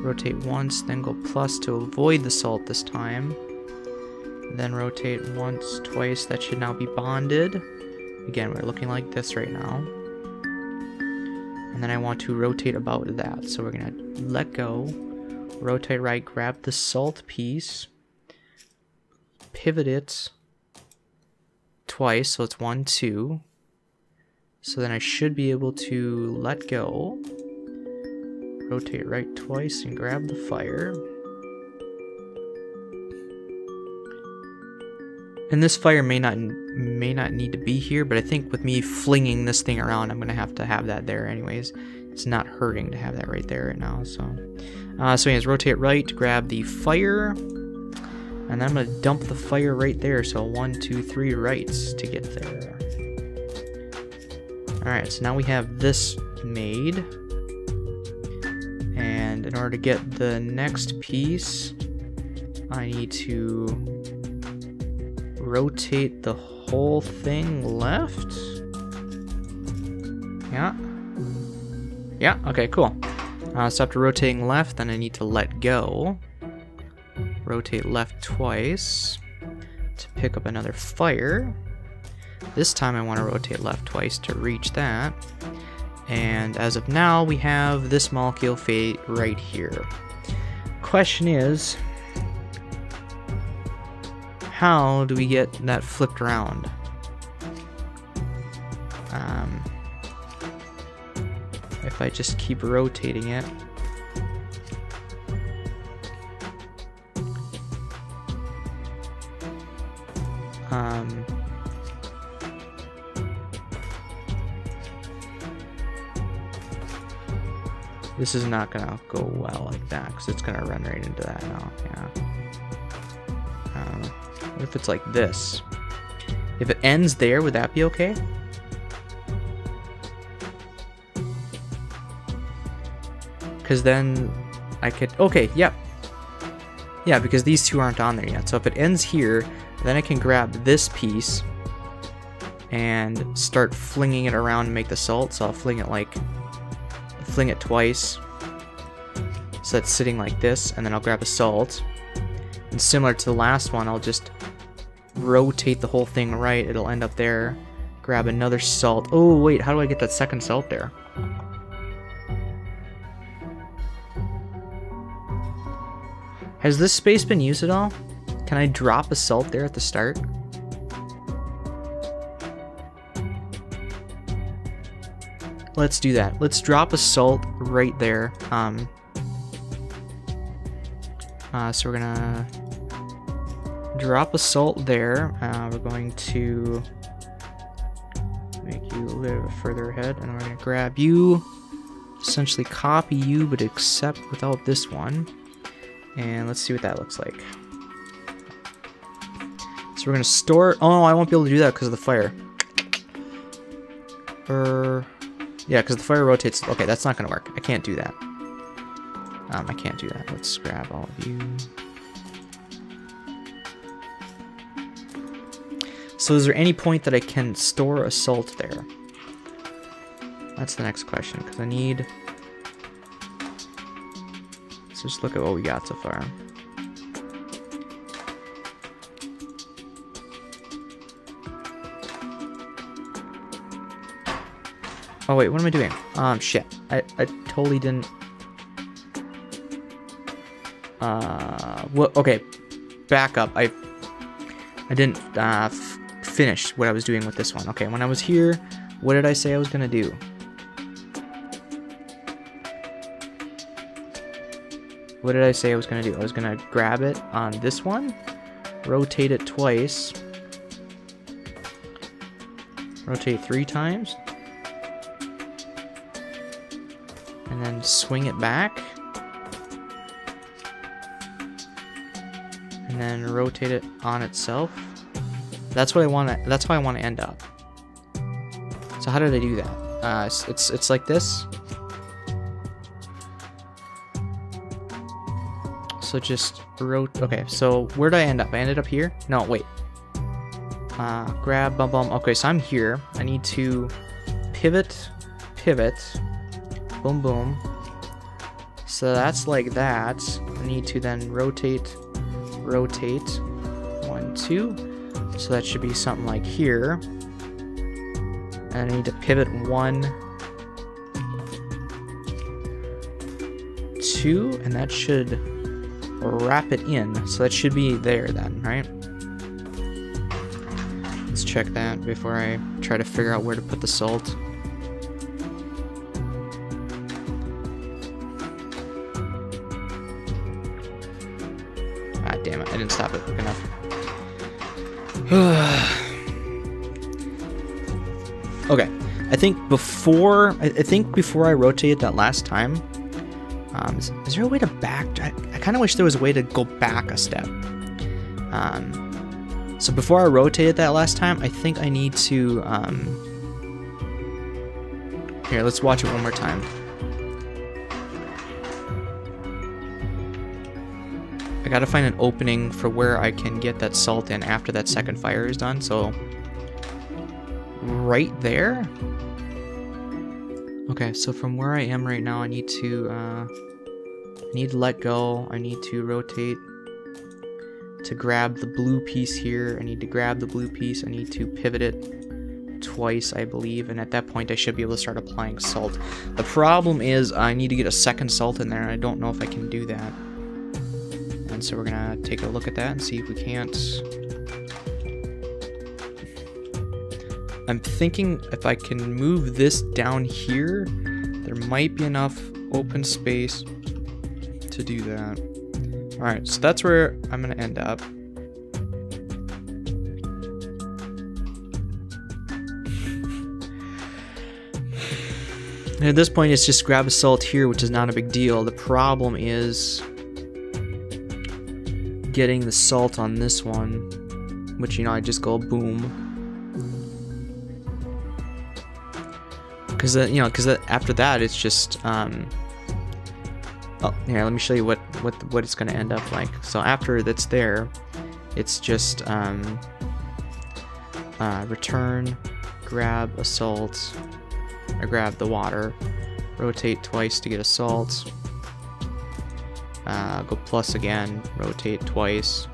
rotate once, then go plus to avoid the salt this time. Then rotate once, twice. That should now be bonded. Again, we're looking like this right now. And then I want to rotate about that. So we're gonna let go, rotate right, grab the salt piece, pivot it twice, so it's 1, 2. So then I should be able to let go, rotate right twice, and grab the fire. And this fire may not need to be here, but I think with me flinging this thing around, I'm gonna have that there anyways. It's not hurting to have that right there right now. So anyways, rotate right, grab the fire, and then I'm gonna dump the fire right there. So 1, 2, 3 rights to get there. Alright, so now we have this made. And in order to get the next piece, I need to rotate the whole thing left. Yeah, okay, cool. So after rotating left, then I need to let go. Rotate left twice to pick up another fire. This time I want to rotate left twice to reach that. And as of now, we have this molecule fate right here. Question is, how do we get that flipped around? If I just keep rotating it. This is not gonna go well like that, because it's gonna run right into that now. Yeah. What if it's like this? If it ends there, would that be okay? Because then I could... Okay, yep. Yeah, because these two aren't on there yet. So if it ends here, then I can grab this piece and start flinging it around to make the salt. So I'll fling it twice. So that's sitting like this, and then I'll grab a salt. And similar to the last one, I'll just rotate the whole thing right. It'll end up there. Grab another salt. Oh, wait, how do I get that second salt there? Has this space been used at all? Can I drop a salt there at the start? Let's do that. Let's drop a salt right there. So we're gonna drop a salt there. We're going to make you a little bit further ahead, and we're gonna grab you, essentially copy you, but except without this one. And let's see what that looks like. So we're gonna store. Oh, I won't be able to do that because of the fire. Yeah, because the fire rotates. Okay, that's not gonna work. I can't do that. I can't do that. Let's grab all of you. So is there any point that I can store a salt there? That's the next question, because I need... Let's just look at what we got so far. Oh wait, what am I doing? Shit. I totally didn't... Well, okay. Back up. I didn't finish what I was doing with this one. Okay, when I was here, what did I say I was gonna do? What did I say I was gonna do? I was gonna grab it on this one, rotate it twice, rotate 3 times, and then swing it back, and then rotate it on itself. That's what I want to. That's how I want to end up. So how did I do that? It's like this. So just rotate. Okay. So where did I end up? I ended up here. No, wait. Grab, bum, bum. Okay, so I'm here. I need to pivot, boom, boom. So that's like that. I need to then rotate. 1, 2. So that should be something like here. And I need to pivot 1, 2, and that should wrap it in. So that should be there then, right? Let's check that before I try to figure out where to put the salt. Ah, damn it, I didn't stop it quick enough. Okay, I think before I rotated that last time, is there a way to back? I kind of wish there was a way to go back a step. So before I rotated that last time, I think I need to here, let's watch it one more time. I gotta find an opening for where I can get that salt in after that second fire is done, so... Right there? Okay, so from where I am right now, I need to let go, I need to rotate to grab the blue piece here, I need to grab the blue piece, I need to pivot it twice, I believe, and at that point I should be able to start applying salt. The problem is I need to get a second salt in there, and I don't know if I can do that. And so we're gonna take a look at that and see if we can't. I'm thinking if I can move this down here, there might be enough open space to do that. Alright, so that's where I'm gonna end up. And at this point, it's just grab a salt here, which is not a big deal. The problem is getting the salt on this one, which, you know, I just go boom. Because, you know, because after that, it's just, oh, here, let me show you what it's going to end up like. So after that's there, it's just, return, grab a salt, or grab the water, rotate twice to get a salt, go plus again, rotate twice.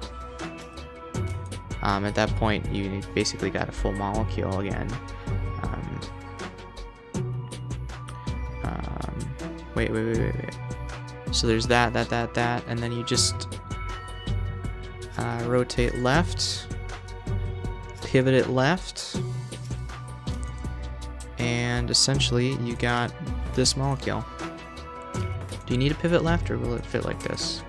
At that point, you basically got a full molecule again. Wait. So there's that, and then you just rotate left, pivot it left, and essentially you got this molecule. Do you need a pivot left, or will it fit like this?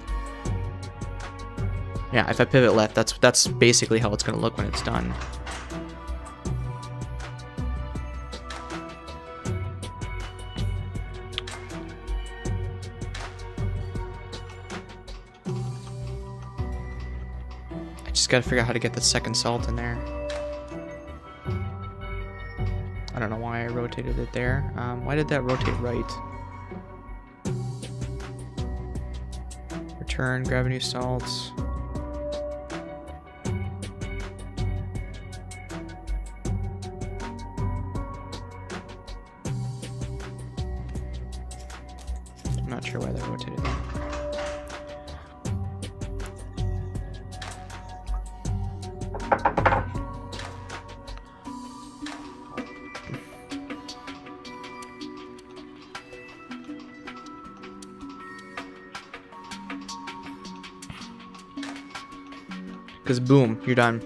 Yeah, if I pivot left, that's basically how it's going to look when it's done. I just got to figure out how to get the second salt in there. I don't know why I rotated it there. Why did that rotate right? Return, grab a new salt. I'm not sure why that rotated that. Because boom, you're done.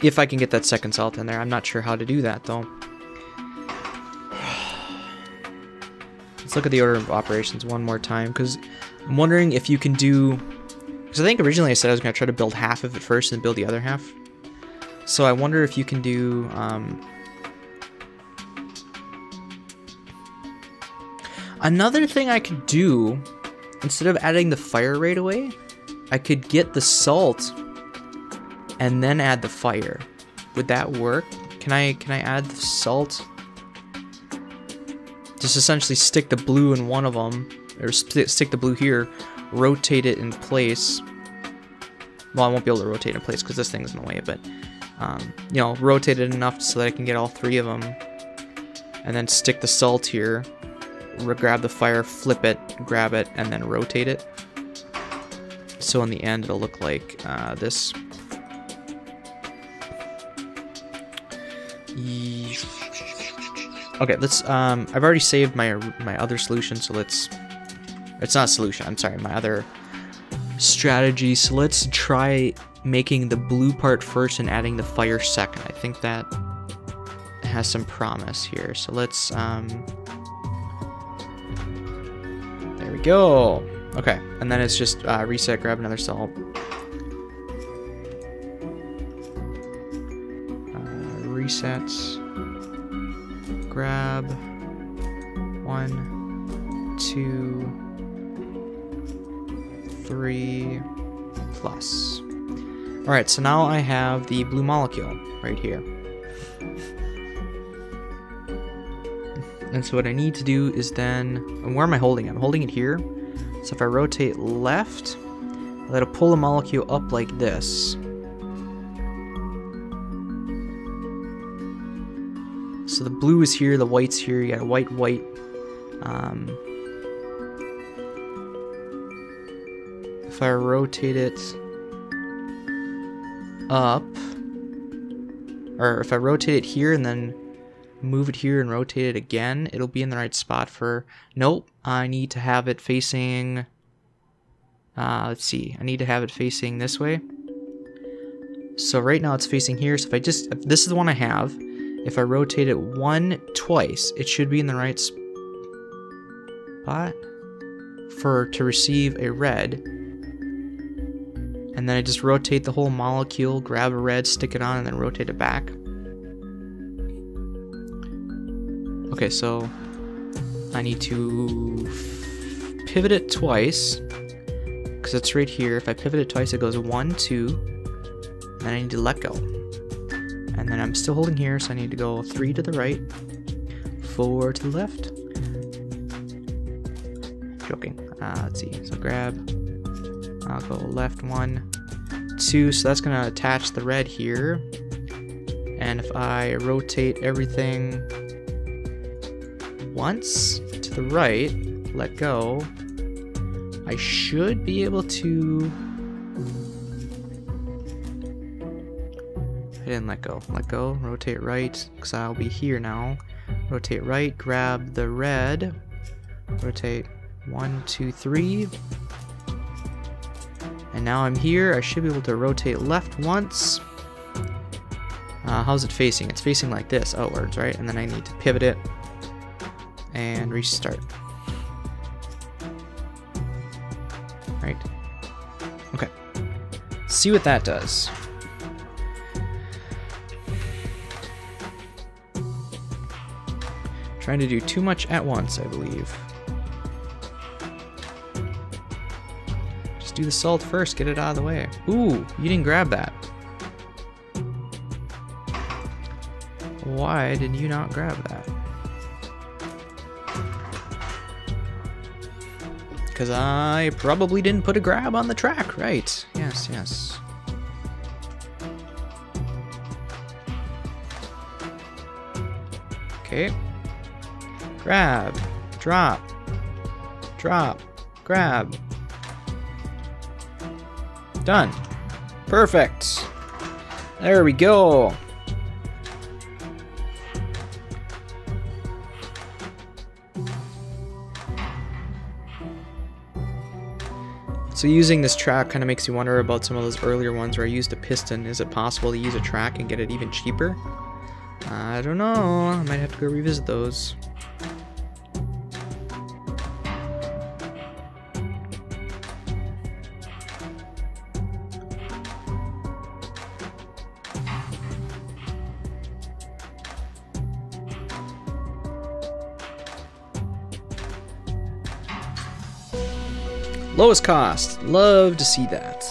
If I can get that second salt in there. I'm not sure how to do that though. Let's look at the order of operations one more time, because I'm wondering if you can do... Because I think originally I said I was going to try to build half of it first and build the other half. So I wonder if you can do... Another thing I could do, instead of adding the fire right away, I could get the salt and then add the fire. Would that work? Can I add the salt? Just essentially stick the blue in one of them, or stick the blue here, rotate it in place. Well, I won't be able to rotate in place because this thing's in the way, but you know, rotate it enough so that I can get all three of them, and then stick the salt here, grab the fire, flip it, grab it, and then rotate it. So in the end, it'll look like this. Okay, let's. I've already saved my other solution, so let's. It's not a solution. I'm sorry, my other strategy. So let's try making the blue part first and adding the fire second. I think that has some promise here. So let's. There we go. Okay, and then it's just reset, grab another salt. Resets. Grab 1, 2, 3 plus. Alright, so now I have the blue molecule right here. And so what I need to do is then, and where am I holding it? I'm holding it here. So if I rotate left, that'll pull the molecule up like this. So the blue is here, the white's here, you got a white, white. If I rotate it up, or if I rotate it here and then move it here and rotate it again, it'll be in the right spot for, nope, I need to have it facing, let's see, I need to have it facing this way. So right now it's facing here, so if this is the one I have, if I rotate it twice, it should be in the right spot to receive a red. And then I just rotate the whole molecule, grab a red, stick it on, and then rotate it back. Okay, so I need to pivot it twice, because it's right here. If I pivot it twice, it goes 1, 2, and then I need to let go. And then I'm still holding here, so I need to go 3 to the right, 4 to the left. Joking. Let's see, so grab, I'll go left 1, 2, so that's gonna attach the red here. And if I rotate everything once to the right, let go, I should be able to, I didn't let go, rotate right, because I'll be here now, rotate right, grab the red, rotate 1, 2, 3, and now I'm here. I should be able to rotate left once. How's it facing? It's facing like this, outwards, right? And then I need to pivot it and restart. Right? Okay. See what that does. Trying to do too much at once, I believe. Just do the salt first, get it out of the way. Ooh, you didn't grab that. Why did you not grab that? Because I probably didn't put a grab on the track, right? Yes, yes. Okay. Grab, drop, drop, grab. Done. Perfect. There we go. So using this track kind of makes you wonder about some of those earlier ones where I used a piston. Is it possible to use a track and get it even cheaper? I don't know. I might have to go revisit those. Lowest cost. Love to see that.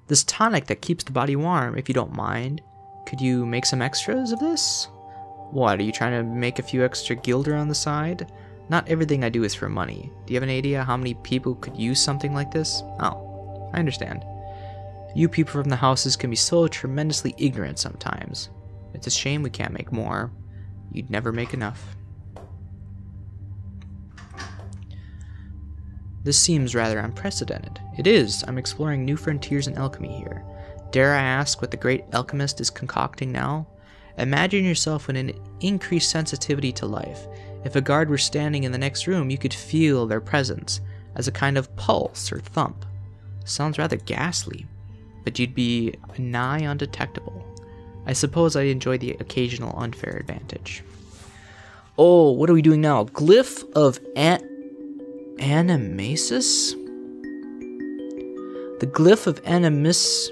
This tonic that keeps the body warm, if you don't mind. Could you make some extras of this? What, are you trying to make a few extra gilder on the side? Not everything I do is for money. Do you have an idea how many people could use something like this? Oh, I understand. You people from the houses can be so tremendously ignorant sometimes. It's a shame we can't make more. You'd never make enough. This seems rather unprecedented. It is. I'm exploring new frontiers in alchemy here. Dare I ask what the great alchemist is concocting now? Imagine yourself with an increased sensitivity to life. If a guard were standing in the next room, you could feel their presence as a kind of pulse or thump. Sounds rather ghastly, but you'd be nigh undetectable. I suppose I enjoy the occasional unfair advantage. Oh, what are we doing now? Glyph of Animasis? The glyph of Animasis.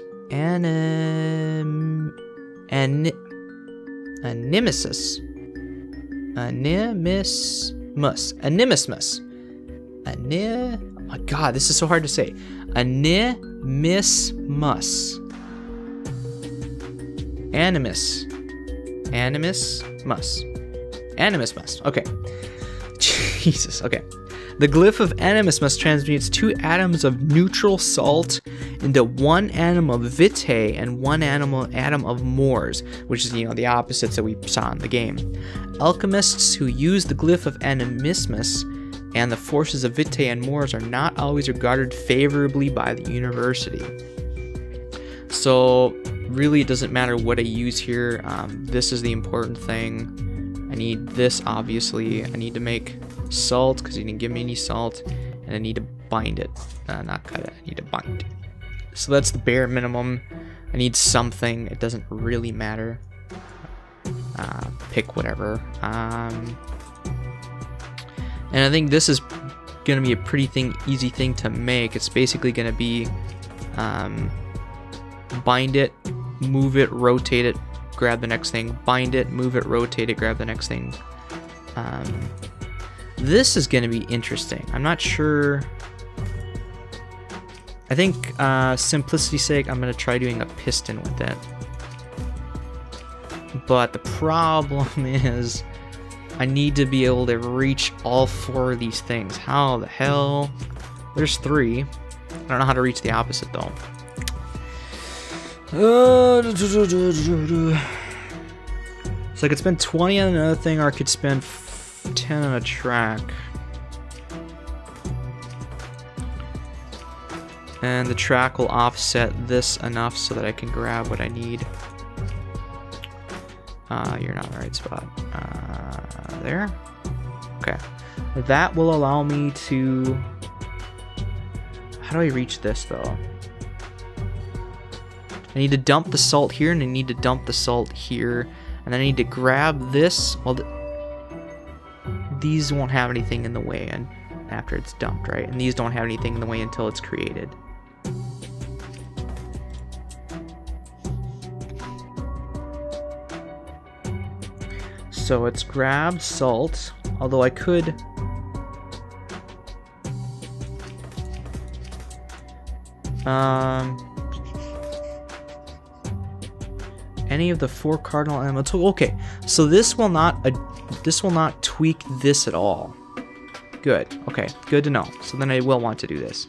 Oh my god, this is so hard to say. Animismus. Animismus. Okay. Jesus, okay. The glyph of Animismus transmutes 2 atoms of neutral salt into 1 atom of vitae and 1 atom of mors, which is, the opposites that we saw in the game. Alchemists who use the glyph of Animismus and the forces of vitae and mors are not always regarded favorably by the university. So really it doesn't matter what I use here. This is the important thing. I need this, obviously. I need to make salt because he didn't give me any salt, and I need to bind it, not cut it. I need to bind it. So that's the bare minimum. I need something. It doesn't really matter. Pick whatever. And I think this is gonna be a pretty easy thing to make. It's basically gonna be bind it, move it, rotate it, grab the next thing, bind it, move it, rotate it, grab the next thing. This is gonna be interesting. I'm not sure. I think simplicity's sake, I'm gonna try doing a piston with it. But the problem is I need to be able to reach all 4 of these things. How the hell? There's 3. I don't know how to reach the opposite though. So I could spend 20 on another thing, or I could spend 10 on a track. And the track will offset this enough so that I can grab what I need. You're not in the right spot. There. Okay. That will allow me to... How do I reach this, though? I need to dump the salt here, and I need to dump the salt here. And then I need to grab this. Well, these won't have anything in the way and after it's dumped, right? And these don't have anything in the way until it's created. So it's grab salt, although I could any of the 4 cardinal elements. Okay, so this will not tweak this at all. Good. Okay, good to know. So then I will want to do this.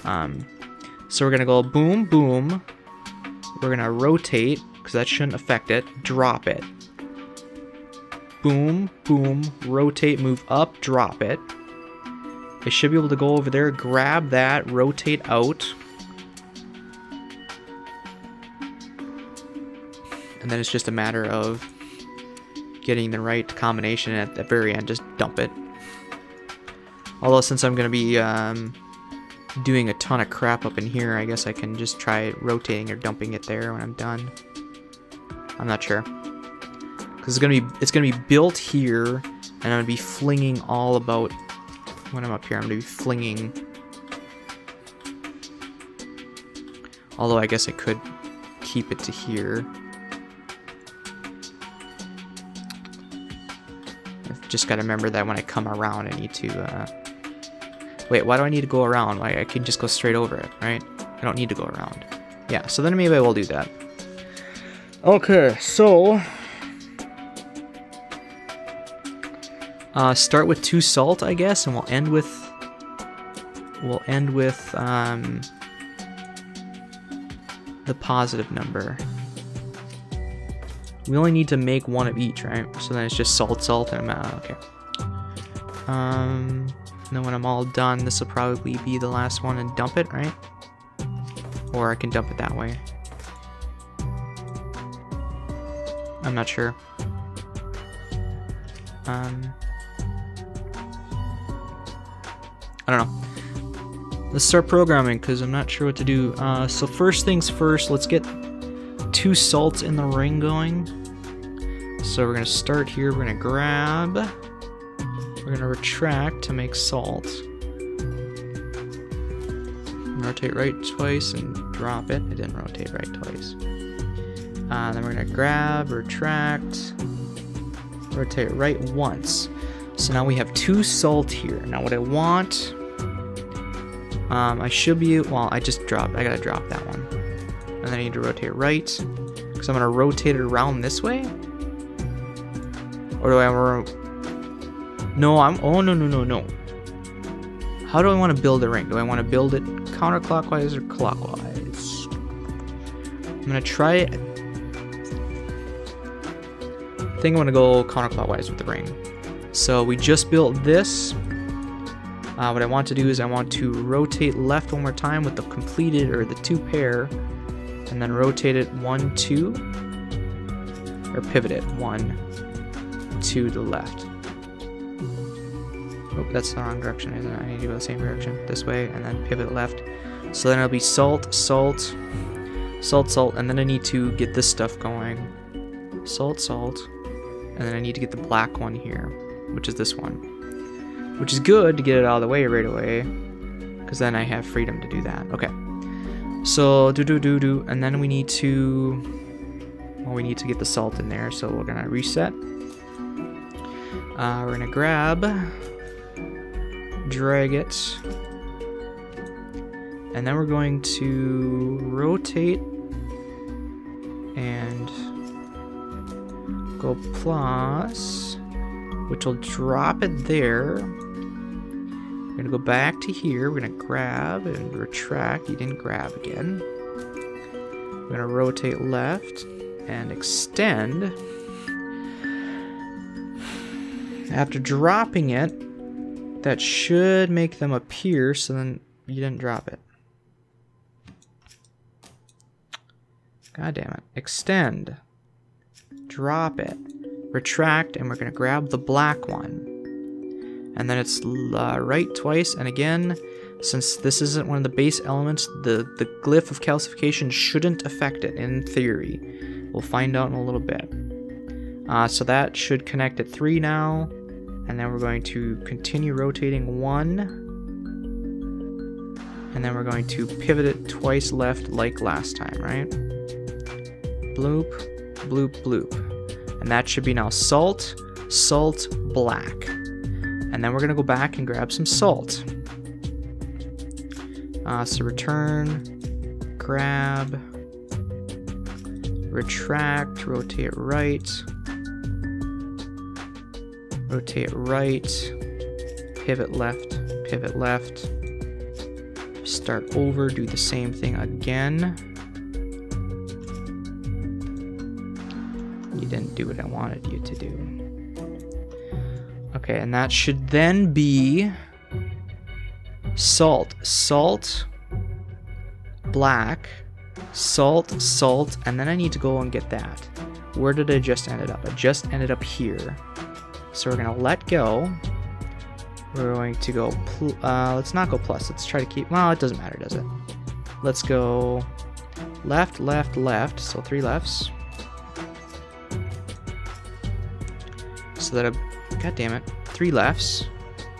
So we're gonna go boom, boom. We're gonna rotate because that shouldn't affect it. Drop it. Boom, boom, rotate, move up, drop it. I should be able to go over there, grab that, rotate out. And then it's just a matter of getting the right combination at the very end, just dump it. Although since I'm going to be doing a ton of crap up in here, I guess I can just try rotating or dumping it there when I'm done. I'm not sure. Because it's gonna be built here, and I'm gonna be flinging all about. When I'm up here, I'm gonna be flinging. Although I guess I could keep it to here. I've just gotta remember that when I come around, I need to. Wait, why do I need to go around? I can just go straight over it, right? I don't need to go around. Yeah, so then maybe I will do that. Okay, so. Start with 2 salt, I guess, and we'll end with the positive number. We only need to make 1 of each, right? So then it's just salt, salt, and okay. And then when I'm all done, this will probably be the last one and dump it, right? Or I can dump it that way. I'm not sure. I don't know. Let's start programming because I'm not sure what to do. So first things first, let's get 2 salts in the ring going. So we're gonna start here. We're gonna grab. We're gonna retract to make salt. Rotate right twice and drop it. It didn't rotate right twice. Then we're gonna grab, retract, rotate right once. So now we have 2 salt here. Now what I want, I should be, well, I gotta drop that one. And then I need to rotate right, because I'm gonna rotate it around this way? Or do I want to, no, oh no. How do I want to build a ring? Do I want to build it counterclockwise or clockwise? I'm gonna try it. I think I'm gonna go counterclockwise with the ring. So we just built this. What I want to do is I want to rotate left one more time with the completed, or the 2 pair, and then rotate it 1, 2, or pivot it 1, 2 to the left. Oh, that's the wrong direction, isn't it? I need to go the same direction, this way, and then pivot left. So then it'll be salt, salt, salt, salt, and then I need to get this stuff going. Salt, salt, and then I need to get the black one here, which is this one. Which is good to get it out of the way right away, because then I have freedom to do that. Okay. So, do, and then we need to... Well, we need to get the salt in there, so we're gonna reset. We're gonna grab, drag it, and then we're going to rotate and go plus, which will drop it there. We're gonna go back to here. We're gonna grab and retract. You didn't grab again. We're gonna rotate left and extend. After dropping it, that should make them appear, so then you didn't drop it. God damn it. Extend. Drop it. Retract, and we're going to grab the black one. And then it's right twice, and again, since this isn't one of the base elements, the glyph of calcification shouldn't affect it, in theory. We'll find out in a little bit. So that should connect at 3 now, and then we're going to continue rotating 1, and then we're going to pivot it twice left like last time, right? Bloop, bloop, bloop. And that should be now salt, salt, black. And then we're gonna go back and grab some salt. So return, grab, retract, rotate right, pivot left, start over, do the same thing again. You didn't do what I wanted you to do. Okay, and that should then be salt, salt, black, salt, salt, and then I need to go and get that. Where did I just ended up? I just ended up here. So we're gonna let go. We're going to go, let's not go plus, let's try to keep, well, it doesn't matter, does it? Let's go left, left, left, so 3 lefts. So that, god damn it, 3 lefts.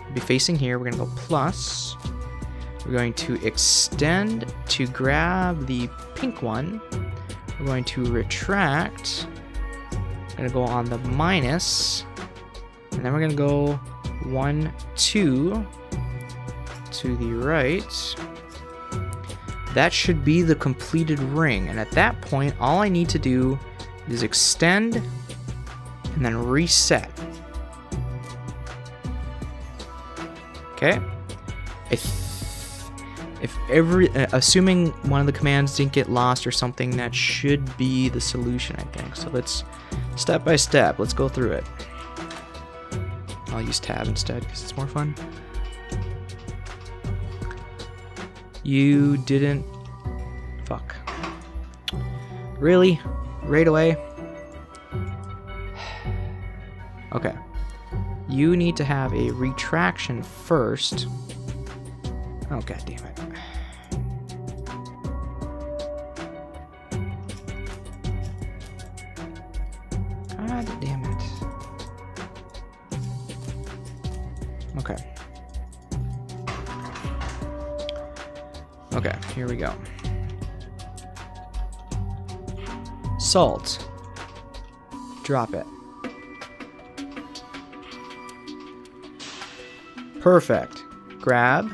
We'll be facing here, we're gonna go plus. We're going to extend to grab the pink one. We're going to retract. We're gonna go on the minus. And then we're gonna go 1, 2 to the right. That should be the completed ring. And at that point, all I need to do is extend and then reset. Okay. Assuming one of the commands didn't get lost or something, that should be the solution, I think. So let's, step by step, let's go through it. I'll use tab instead because it's more fun. You didn't... Fuck. Really? Right away? Okay. You need to have a retraction first. Oh, god damn it. God damn it. Okay. Okay, here we go. Salt. Drop it. Perfect. Grab.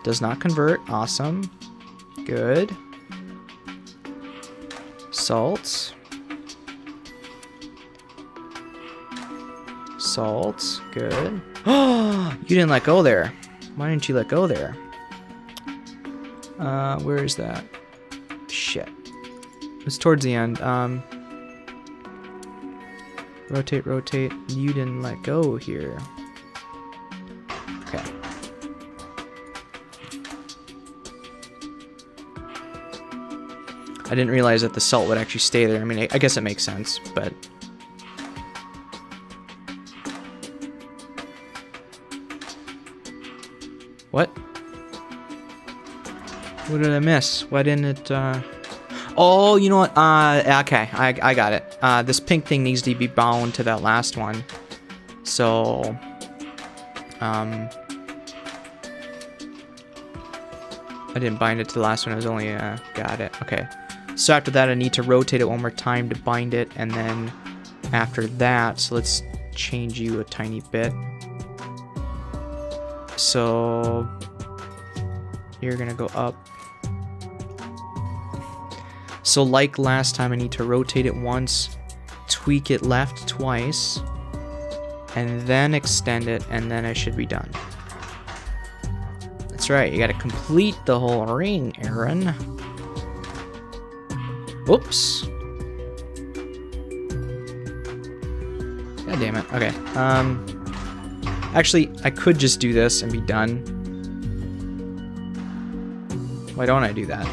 Does not convert. Awesome. Good. Salt. Salt. Good. Oh, you didn't let go there. Why didn't you let go there? Where is that? Shit. It's towards the end. Rotate, rotate. You didn't let go here. Okay. I didn't realize that the salt would actually stay there. I mean, I guess it makes sense, but... What? What did I miss? Why didn't it, Oh, you know what? Okay, I got it. This pink thing needs to be bound to that last one. So... I didn't bind it to the last one, I was only, got it. Okay. So after that, I need to rotate it one more time to bind it, and then after that, so let's change you a tiny bit. So you're gonna go up. So like last time, I need to rotate it once, tweak it left twice, and then extend it, and then I should be done. That's right, you gotta complete the whole ring, Aaron. Oops. God damn it. Okay. Actually, I could just do this and be done. Why don't I do that?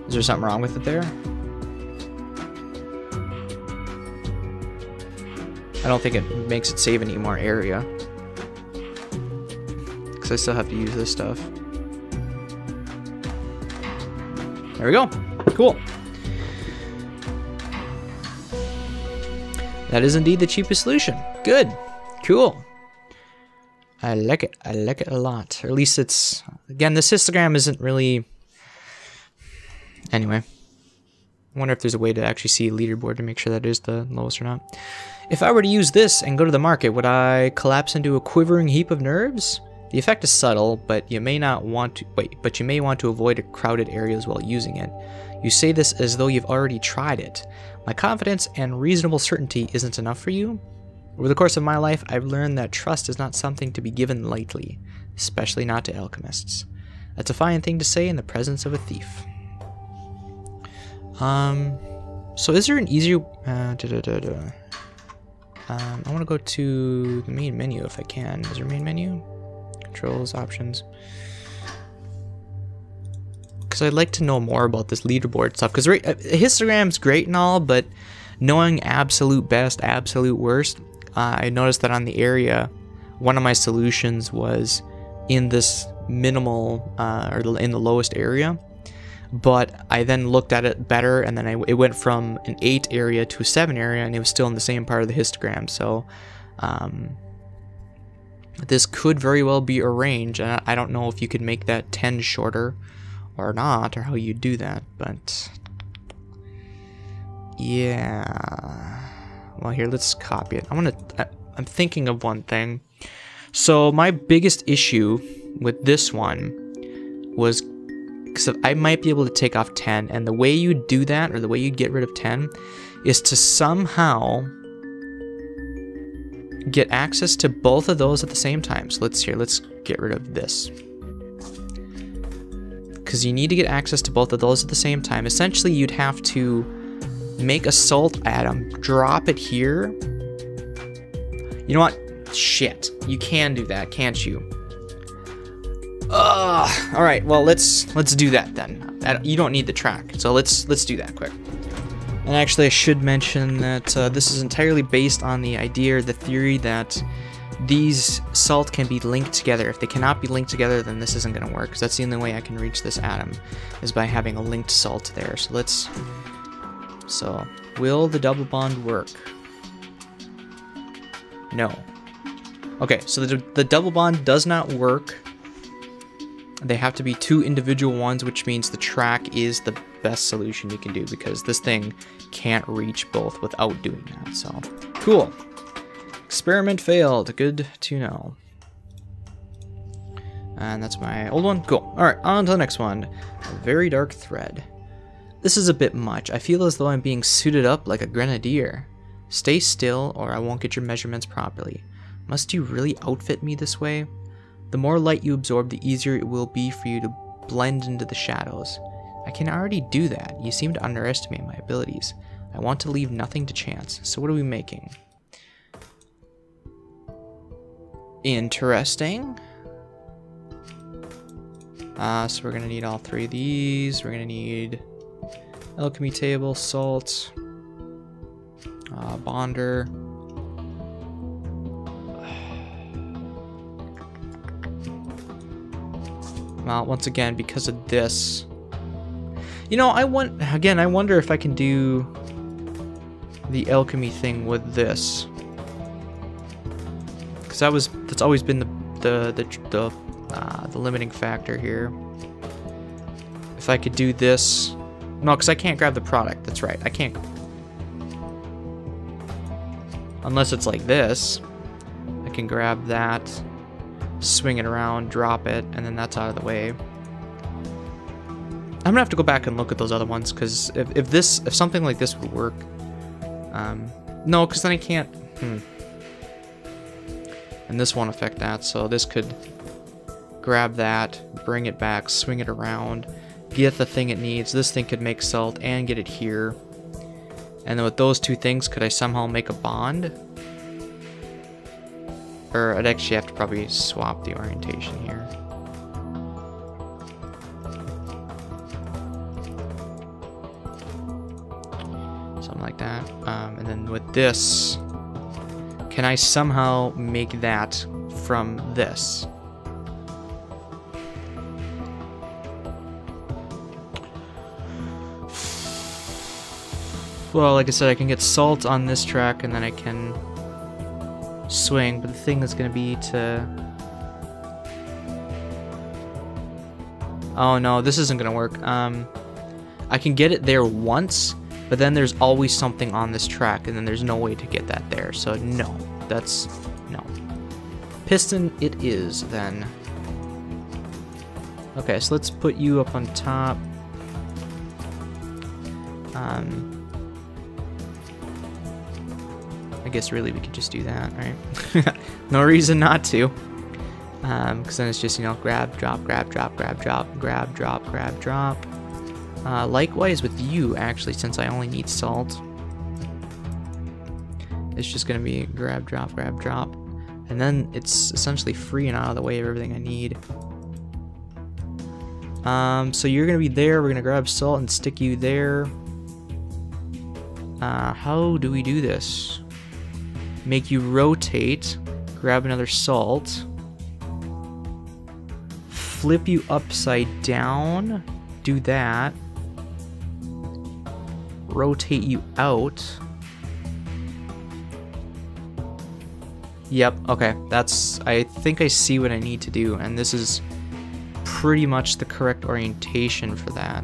Is there something wrong with it there? I don't think it makes it save any more area. Because I still have to use this stuff. There we go. Cool. That is indeed the cheapest solution. Good. Cool. I like it. I like it a lot. Or at least it's... Again, this histogram isn't really... Anyway. I wonder if there's a way to actually see a leaderboard to make sure that is the lowest or not. If I were to use this and go to the market, would I collapse into a quivering heap of nerves? The effect is subtle, but you may not want to... But you may want to avoid crowded areas while using it. You say this as though you've already tried it. My confidence and reasonable certainty isn't enough for you? Over the course of my life, I've learned that trust is not something to be given lightly, especially not to alchemists. That's a fine thing to say in the presence of a thief. So is there an easier... I want to go to the main menu if I can. Is there a main menu? Controls, options. Because I'd like to know more about this leaderboard stuff. Because histogram's great and all, but knowing absolute best, absolute worst, I noticed that on the area, one of my solutions was in this minimal, or in the lowest area. But I then looked at it better, and then it went from an 8 area to a 7 area, and it was still in the same part of the histogram. So this could very well be arranged, and I don't know if you could make that 10 shorter or not, or how you do that, but yeah. Well, here, let's copy it. I'm thinking of one thing. So my biggest issue with this one was, because I might be able to take off 10, and the way you do that, or the way you get rid of 10, is to somehow get access to both of those at the same time. So let's get rid of this. Because you need to get access to both of those at the same time. Essentially, you'd have to make a salt atom, drop it here. You know what? Shit. You can do that, can't you? Ugh. All right. Well, let's do that then. You don't need the track, so let's do that quick. And actually, I should mention that this is entirely based on the idea, or the theory, that these salt can be linked together. If they cannot be linked together, then this isn't going to work, because that's the only way I can reach this atom, is by having a linked salt there. So will the double bond work? No. Okay, so the double bond does not work. They have to be 2 individual ones, which means the track is the best solution you can do, because this thing can't reach both without doing that. So cool. Experiment failed. Good to know. And that's my old one. Cool. All right, on to the next one. A very dark thread. This is a bit much. I feel as though I'm being suited up like a grenadier. Stay still, or I won't get your measurements properly. Must you really outfit me this way? The more light you absorb, the easier it will be for you to blend into the shadows. I can already do that. You seem to underestimate my abilities. I want to leave nothing to chance. So what are we making? Interesting. So we're going to need all 3 of these. We're going to need Alchemy table, salt, bonder. Well, once again, because of this, you know, I wonder if I can do the alchemy thing with this, because that's always been the limiting factor here. If I could do this, no, because I can't grab the product. That's right, I can't, unless it's like this. I can grab that, swing it around, drop it, and then that's out of the way. I'm gonna have to go back and look at those other ones, because if something like this would work, no, because then I can't. And this won't affect that, so this could grab that, bring it back, swing it around, get the thing it needs. This thing could make salt and get it here. And then with those two things, could I somehow make a bond? Or I'd actually have to probably swap the orientation here. Something like that. And then with this, can I somehow make that from this? Well, like I said, I can get salt on this track, and then I can swing, but the thing is going to be to... Oh no, this isn't going to work. I can get it there once, but then there's always something on this track, and then there's no way to get that there, so no. That's... no. Piston it is, then. Okay, so let's put you up on top. I guess really we could just do that, right? No reason not to. Because then it's just, you know, grab, drop, grab, drop, grab, drop, grab, drop, grab, drop. Likewise with you, actually, since I only need salt. It's just going to be grab, drop, grab, drop. And then it's essentially free and out of the way of everything I need. So you're going to be there. We're going to grab salt and stick you there. How do we do this? Make you rotate, grab another salt, flip you upside down, do that, rotate you out. Yep, okay, I think I see what I need to do, and this is pretty much the correct orientation for that,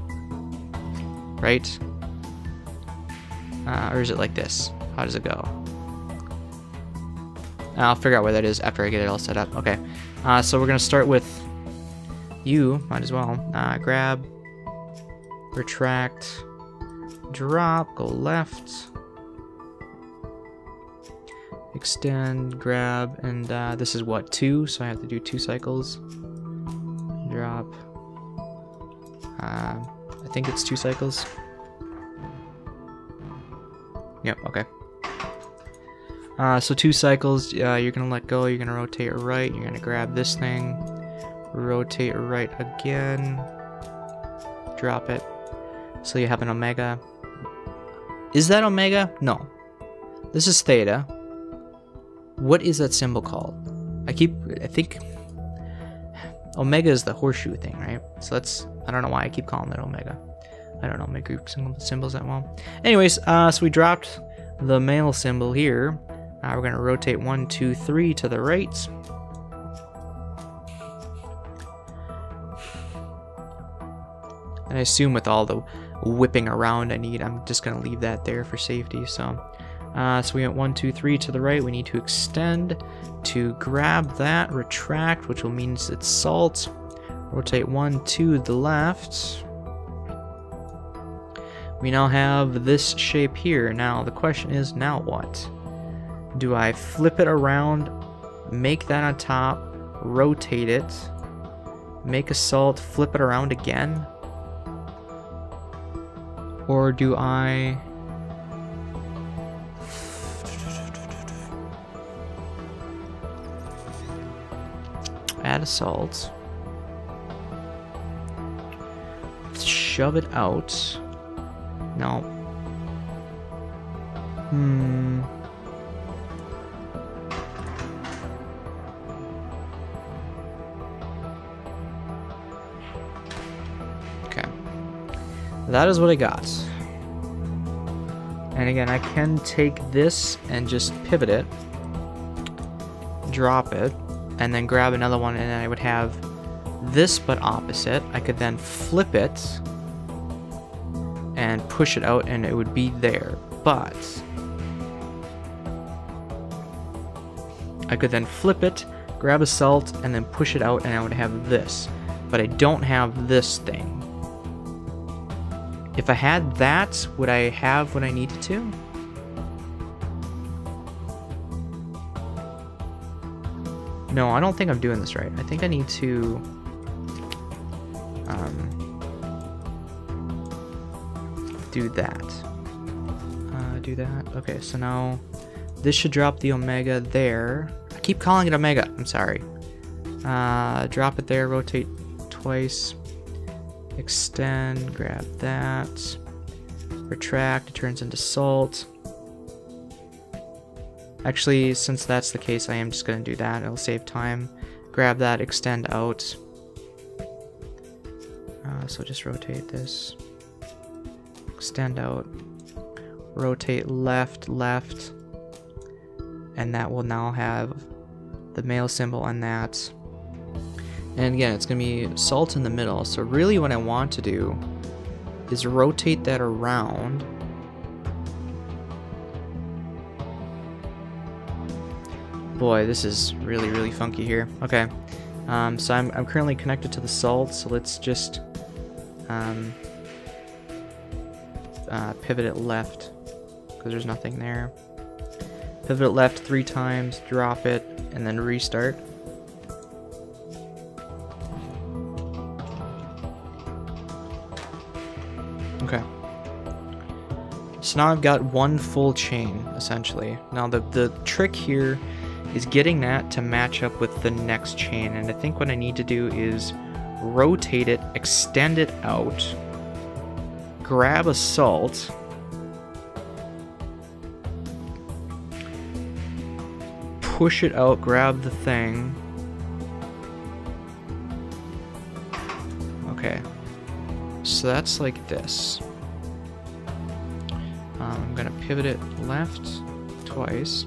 right? Or is it like this? How does it go? I'll figure out where that is after I get it all set up. Okay, so we're gonna start with you, might as well. Grab, retract, drop, go left, extend, grab, and this is what, 2, so I have to do 2 cycles. Drop. I think it's 2 cycles. Yep, okay. So 2 cycles, you're gonna let go, you're gonna rotate right, you're gonna grab this thing, rotate right again, drop it, so you have an omega. Is that omega? No. This is theta. What is that symbol called? I think omega is the horseshoe thing, right? So that's, I don't know why I keep calling it omega. I don't know my Greek symbols that well. Anyways, so we dropped the male symbol here. We're going to rotate 1, 2, 3 to the right. And I assume with all the whipping around I need, I'm just going to leave that there for safety. So we went 1, 2, 3 to the right. We need to extend to grab that, retract, which will mean it's salt. Rotate 1 to the left. We now have this shape here. Now the question is, now what? Do I flip it around, make that on top, rotate it, make a salt, flip it around again? Or do I... add a salt, shove it out, No. Okay. That is what I got. And again, I can take this and just pivot it, drop it, and then grab another one, and then I would have this but opposite. I could then flip it and push it out, and it would be there. But I could then flip it, grab a salt, and then push it out, and I would have this. But I don't have this thing. If I had that, would I have what I needed to? No, I don't think I'm doing this right. I think I need to do that. Do that. Okay, so now this should drop the omega there. I keep calling it omega. I'm sorry. Drop it there, rotate twice. Extend, grab that, retract, it turns into salt. Actually, since that's the case, I am just going to do that. It'll save time. Grab that, extend out. So just rotate this. Extend out. Rotate left, left. And that will now have the male symbol on that. And again, it's going to be salt in the middle. So really what I want to do is rotate that around. Boy, this is really, really funky here. Okay, so I'm currently connected to the salt, so let's just pivot it left, because there's nothing there. Pivot it left 3 times, drop it, and then restart. Okay. So now I've got one full chain, essentially. Now the trick here is getting that to match up with the next chain, and I think what I need to do is rotate it, extend it out, grab a salt, push it out, grab the thing. Okay. So that's like this. I'm gonna pivot it left twice.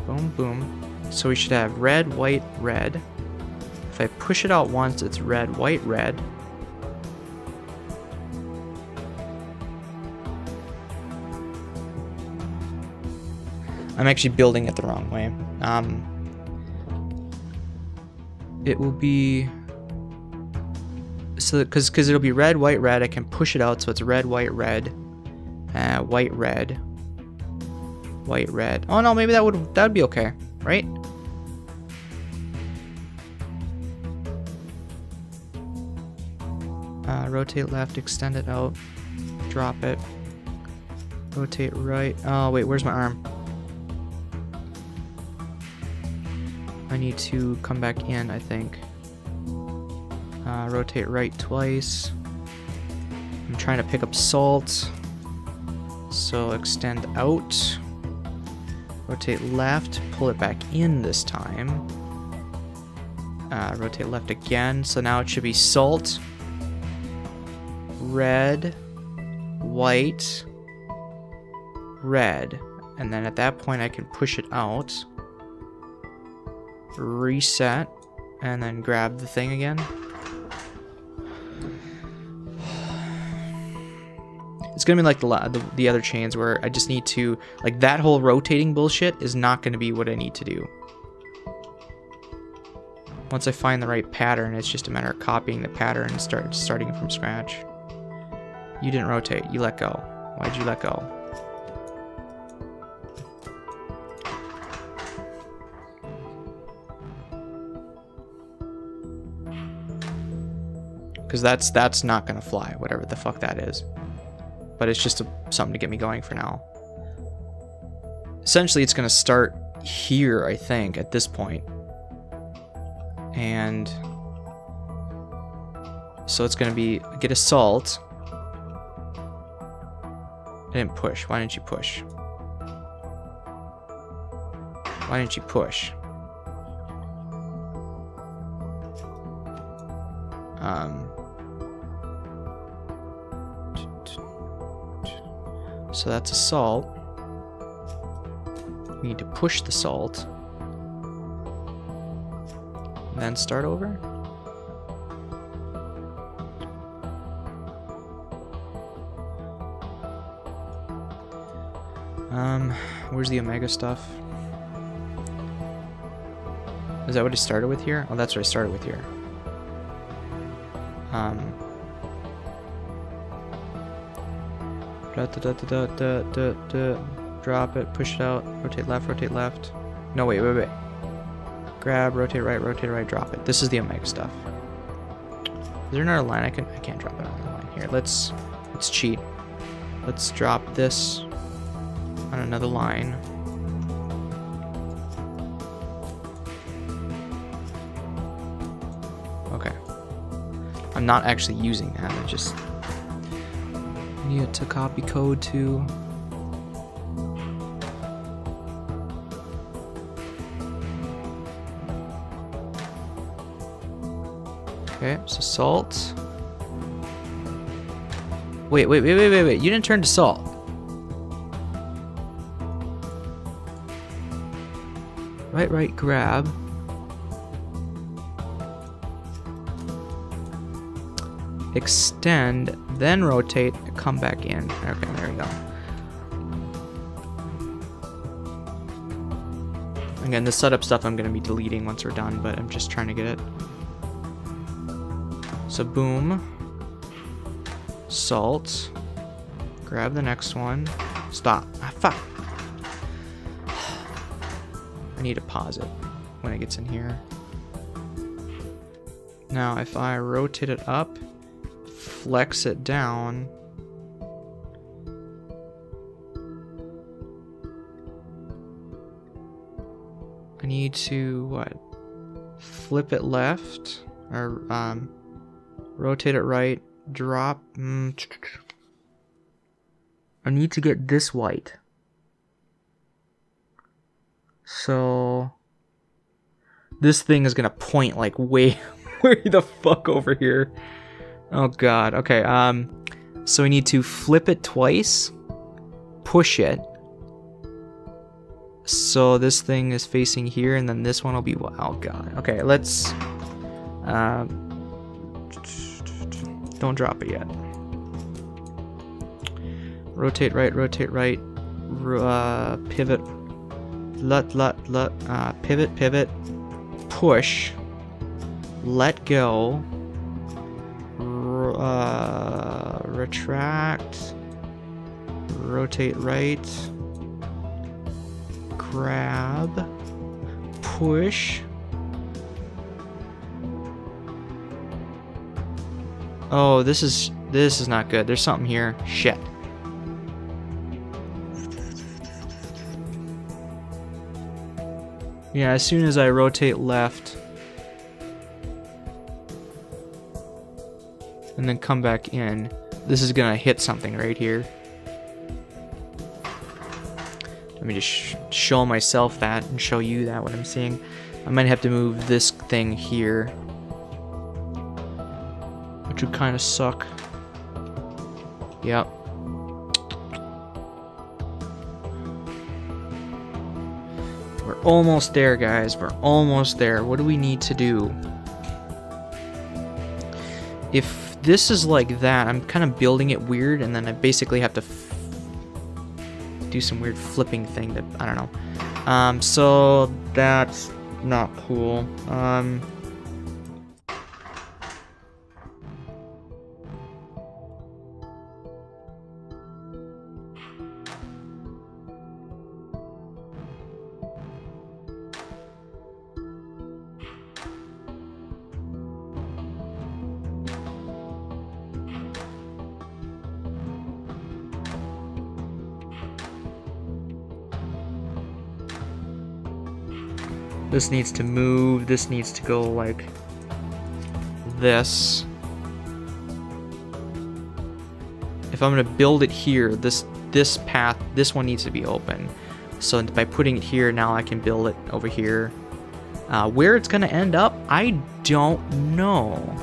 Boom, boom. So we should have red, white, red. If I push it out once, it's red, white, red. I'm actually building it the wrong way. It will be... So, because it'll be red, white, red, I can push it out, so it's red, white, red, white, red, white, red. Oh no, maybe that would be okay, right? Rotate left, extend it out, drop it, rotate right. Oh wait, where's my arm? I need to come back in, I think. Rotate right twice. I'm trying to pick up salt. So extend out. Rotate left, pull it back in this time. Rotate left again. So now it should be salt, red, white, red. And then at that point I can push it out. Reset. And then grab the thing again. It's gonna be like the other chains where I just need to, like, that whole rotating bullshit is not gonna be what I need to do. Once I find the right pattern, it's just a matter of copying the pattern and starting it from scratch. You didn't rotate, you let go. Why'd you let go? Because that's not gonna fly, whatever the fuck that is. But it's just something to get me going for now. Essentially, it's going to start here, I think, at this point. And so it's going to be, get a salt. I didn't push. Why didn't you push? Why didn't you push? So that's a salt. We need to push the salt. And then start over. Where's the omega stuff? Is that what I started with here? Oh, that's what I started with here. Drop it, push it out, rotate left. No, wait. Grab, rotate right, drop it. This is the omega stuff. Is there another line I can't drop it on the line here. Let's cheat. Let's drop this on another line. Okay. I'm not actually using that. I just need to copy code to. Okay, so salt. Wait. You didn't turn to salt. Right, grab. Extend, then rotate, come back in. Okay, there we go. Again, the setup stuff I'm going to be deleting once we're done, but I'm just trying to get it. So boom. Salt. Grab the next one. Stop. Ah, fuck. I need to pause it when it gets in here. Now, if I rotate it up, flex it down, I need to, what? Flip it left, or rotate it right, drop. I need to get this white. So this thing is gonna point like way the fuck over here. Oh god. Okay, so we need to flip it twice, push it, so this thing is facing here, and then this one will be, oh god. Okay, let's don't drop it yet. Rotate right, pivot, pivot, push, let go, retract, rotate right, grab, push. Oh, this is not good. There's something here. Shit. Yeah, as soon as I rotate left and then come back in, this is gonna hit something right here. Let me just show myself that and show you that what I'm seeing. I might have to move this thing here, which would kind of suck. Yep. We're almost there, guys. We're almost there. What do we need to do? If this is like that, I'm kind of building it weird, and then I basically have to do some weird flipping thing that I don't know. So that's not cool. This needs to move, this needs to go like this. If I'm gonna build it here, this this path, this one needs to be open. So by putting it here, now I can build it over here. Where it's gonna end up, I don't know.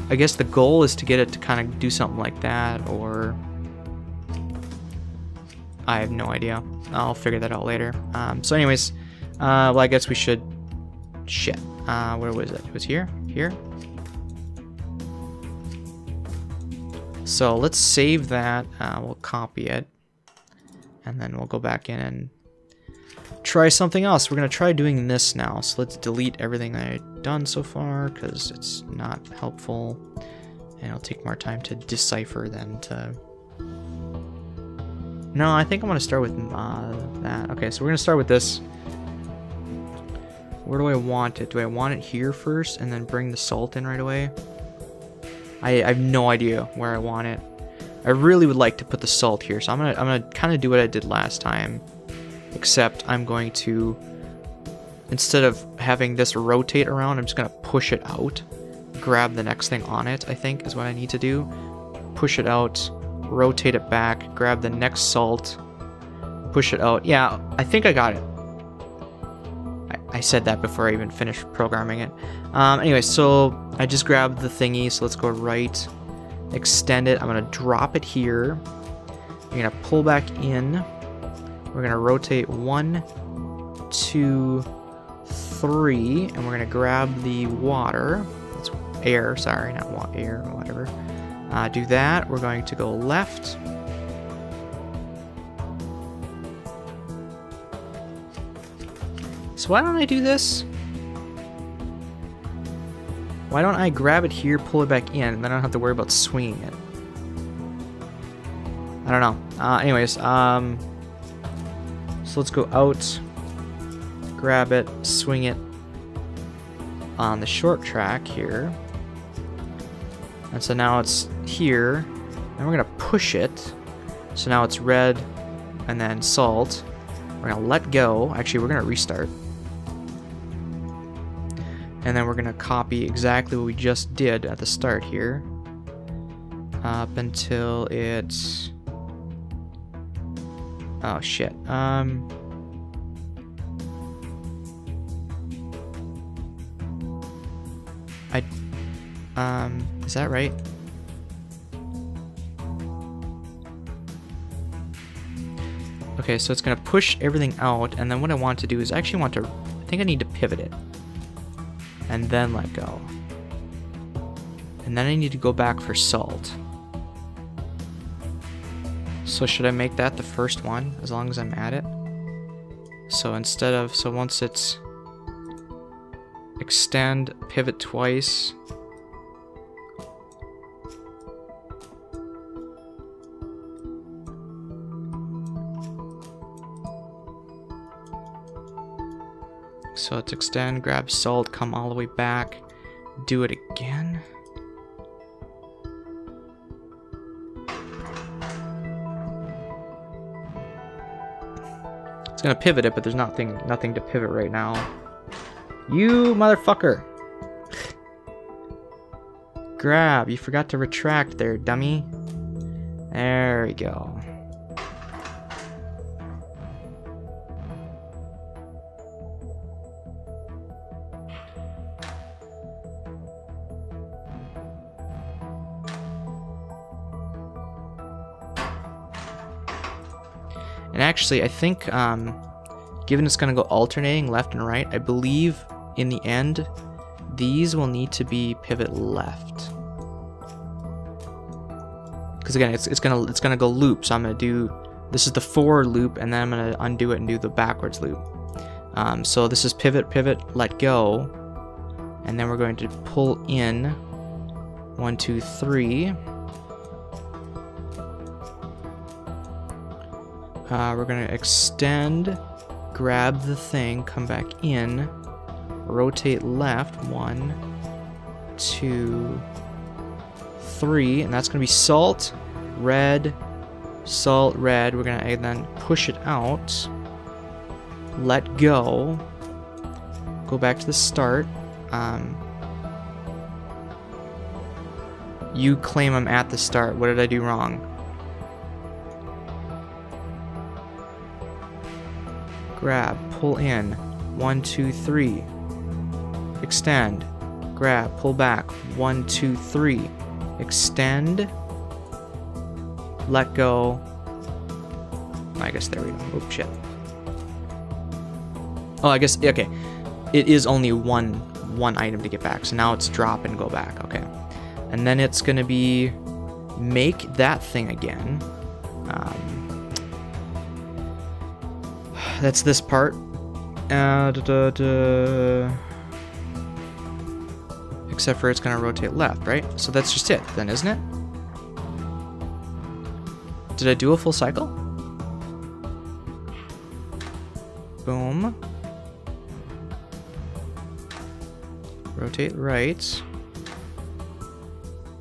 I guess the goal is to get it to kind of do something like that, or I have no idea. I'll figure that out later. So anyways, well, I guess we should, shit, where was it? It was here? Here? So let's save that, we'll copy it, and then we'll go back in and try something else. We're gonna try doing this now, so let's delete everything I've done so far, because it's not helpful, and it'll take more time to decipher than to... No, I think I'm gonna start with that. Okay, so we're gonna start with this. Where do I want it? Do I want it here first, and then bring the salt in right away? I have no idea where I want it. I really would like to put the salt here, so I'm gonna kind of do what I did last time, except I'm going to, instead of having this rotate around, I'm just gonna push it out, grab the next thing on it, I think is what I need to do. Push it out, rotate it back, grab the next salt, push it out. Yeah, I think I got it. I said that before I even finished programming it. Anyway, so I just grabbed the thingy, so let's go right, extend it. I'm gonna drop it here. We're gonna pull back in. We're gonna rotate 1, 2, 3, and we're gonna grab the water. It's air, sorry, not air or whatever. Do that. We're going to go left. So why don't I do this? Why don't I grab it here, pull it back in, and then I don't have to worry about swinging it? I don't know. Anyways, so let's go out, grab it, swing it on the short track here. And so now it's here, and we're gonna push it. So now it's red, and then salt. We're gonna let go. Actually, we're gonna restart. And then we're gonna copy exactly what we just did at the start here, up until it's, oh shit, is that right? Okay, so it's gonna push everything out, and then what I want to do is I actually want to, I think I need to pivot it. And then let go. And then I need to go back for salt. So should I make that the first one, as long as I'm at it? So instead of, so once it's extend, pivot twice. So it's extend, grab salt, come all the way back, do it again. It's gonna pivot it, but there's nothing to pivot right now. You motherfucker! Grab, you forgot to retract there, dummy. There we go. And actually, I think, given it's going to go alternating left and right, I believe in the end, these will need to be pivot left. Because again, it's gonna go loop. So I'm gonna do, this is the forward loop, and then I'm gonna undo it and do the backwards loop. So this is pivot, pivot, let go, and then we're going to pull in 1, 2, 3. We're gonna extend, grab the thing, come back in, rotate left, 1, 2, 3, and that's gonna be salt, red, salt, red. We're gonna then push it out, let go, go back to the start. You claim I'm at the start. What did I do wrong? grab, pull in, 1, 2, 3, extend, grab, pull back, 1, 2, 3, extend, let go. I guess there we go. Oh shit. Oh, I guess, okay. It is only one item to get back, so now it's drop and go back. Okay. And then it's gonna be make that thing again. That's this part. Except for it's gonna rotate left, right? So that's just it then, isn't it? Did I do a full cycle? Boom. Rotate right.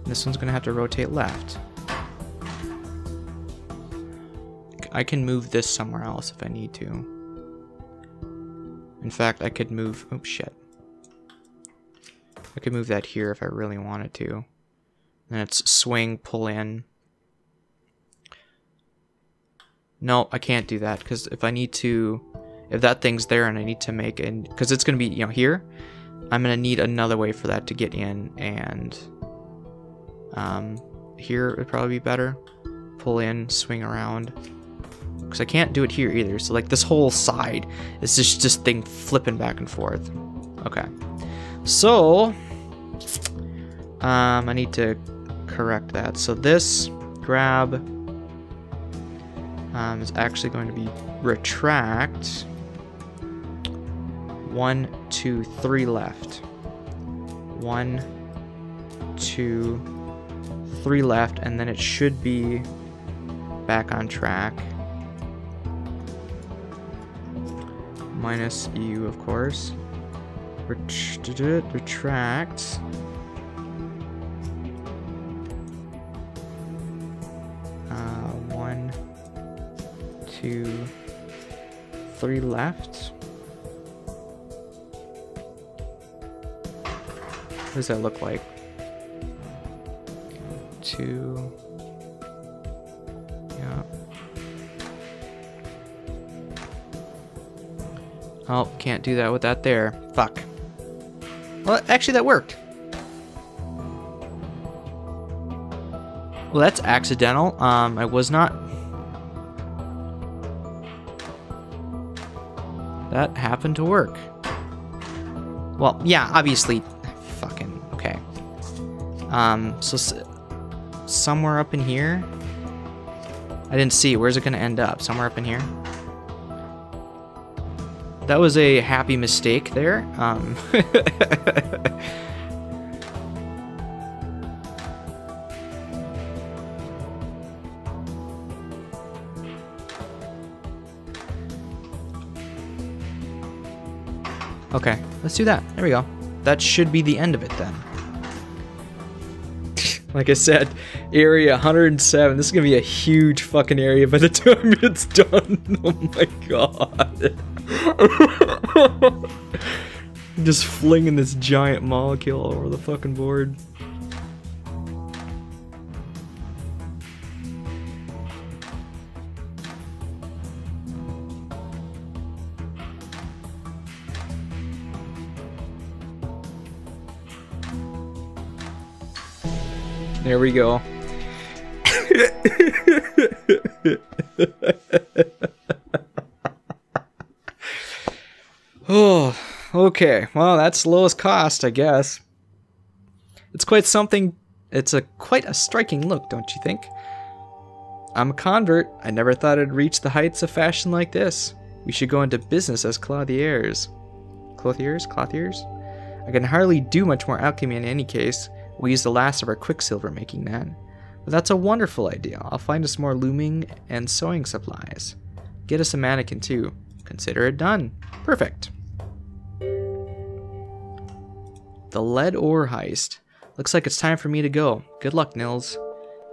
This one's gonna have to rotate left. I can move this somewhere else if I need to. In fact, I could move... Oh, shit. I could move that here if I really wanted to. Then it's swing, pull in. No, I can't do that, because if I need to... If that thing's there and I need to make it... Because it's going to be, you know, here. I'm going to need another way for that to get in, and... here would probably be better. Pull in, swing around. Because I can't do it here either. So like this whole side is just thing flipping back and forth. Okay. So I need to correct that. So this grab is actually going to be retract. 1, 2, 3 left. 1, 2, 3 left, and then it should be back on track. Minus U, of course. Retract. One, 2, 3 left. What does that look like? 2. Yeah. Oh, can't do that with that there. Fuck. Well, actually that worked. Well, that's accidental. I was not... That happened to work. Well, yeah, obviously... Fucking... Okay. So... Somewhere up in here? I didn't see. Where's it gonna end up? Somewhere up in here? That was a happy mistake there. Okay, let's do that. There we go. That should be the end of it then. Like I said, area 107. This is gonna be a huge fucking area by the time it's done. Oh my god. Just flinging this giant molecule all over the fucking board. There we go. Oh, okay. Well, that's the lowest cost, I guess. It's quite something. It's quite a striking look, don't you think? I'm a convert. I never thought I'd reach the heights of fashion like this. We should go into business as clothiers. Clothiers? Clothiers? I can hardly do much more alchemy in any case. We use the last of our quicksilver making that. But that's a wonderful idea. I'll find us more looming and sewing supplies. Get us a mannequin too. Consider it done. Perfect. The lead ore heist. Looks like it's time for me to go. Good luck, Nils.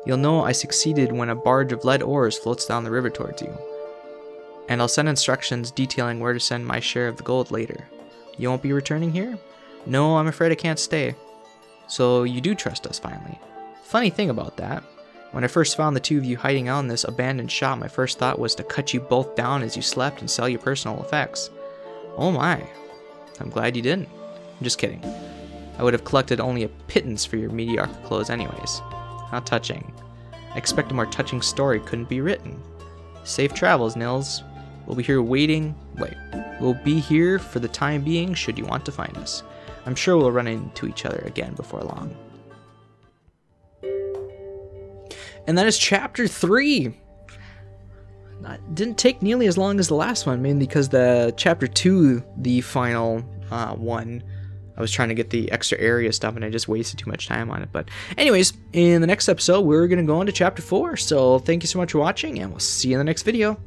You'll know I succeeded when a barge of lead ores floats down the river towards you. And I'll send instructions detailing where to send my share of the gold later. You won't be returning here? No, I'm afraid I can't stay. So you do trust us finally. Funny thing about that, When I first found the two of you hiding out in this abandoned shop, my first thought was to cut you both down as you slept and sell your personal effects. Oh my. I'm glad you didn't. I'm just kidding. I would have collected only a pittance for your mediocre clothes anyways. How touching. I expect a more touching story couldn't be written. Safe travels, Nils. We'll be here We'll be here for the time being should you want to find us. I'm sure we'll run into each other again before long. And that is chapter 3. Didn't take nearly as long as the last one, mainly because the chapter 2, the final one, I was trying to get the extra area stuff and I just wasted too much time on it. But anyways, in the next episode, we're going to go into chapter 4. So thank you so much for watching and we'll see you in the next video.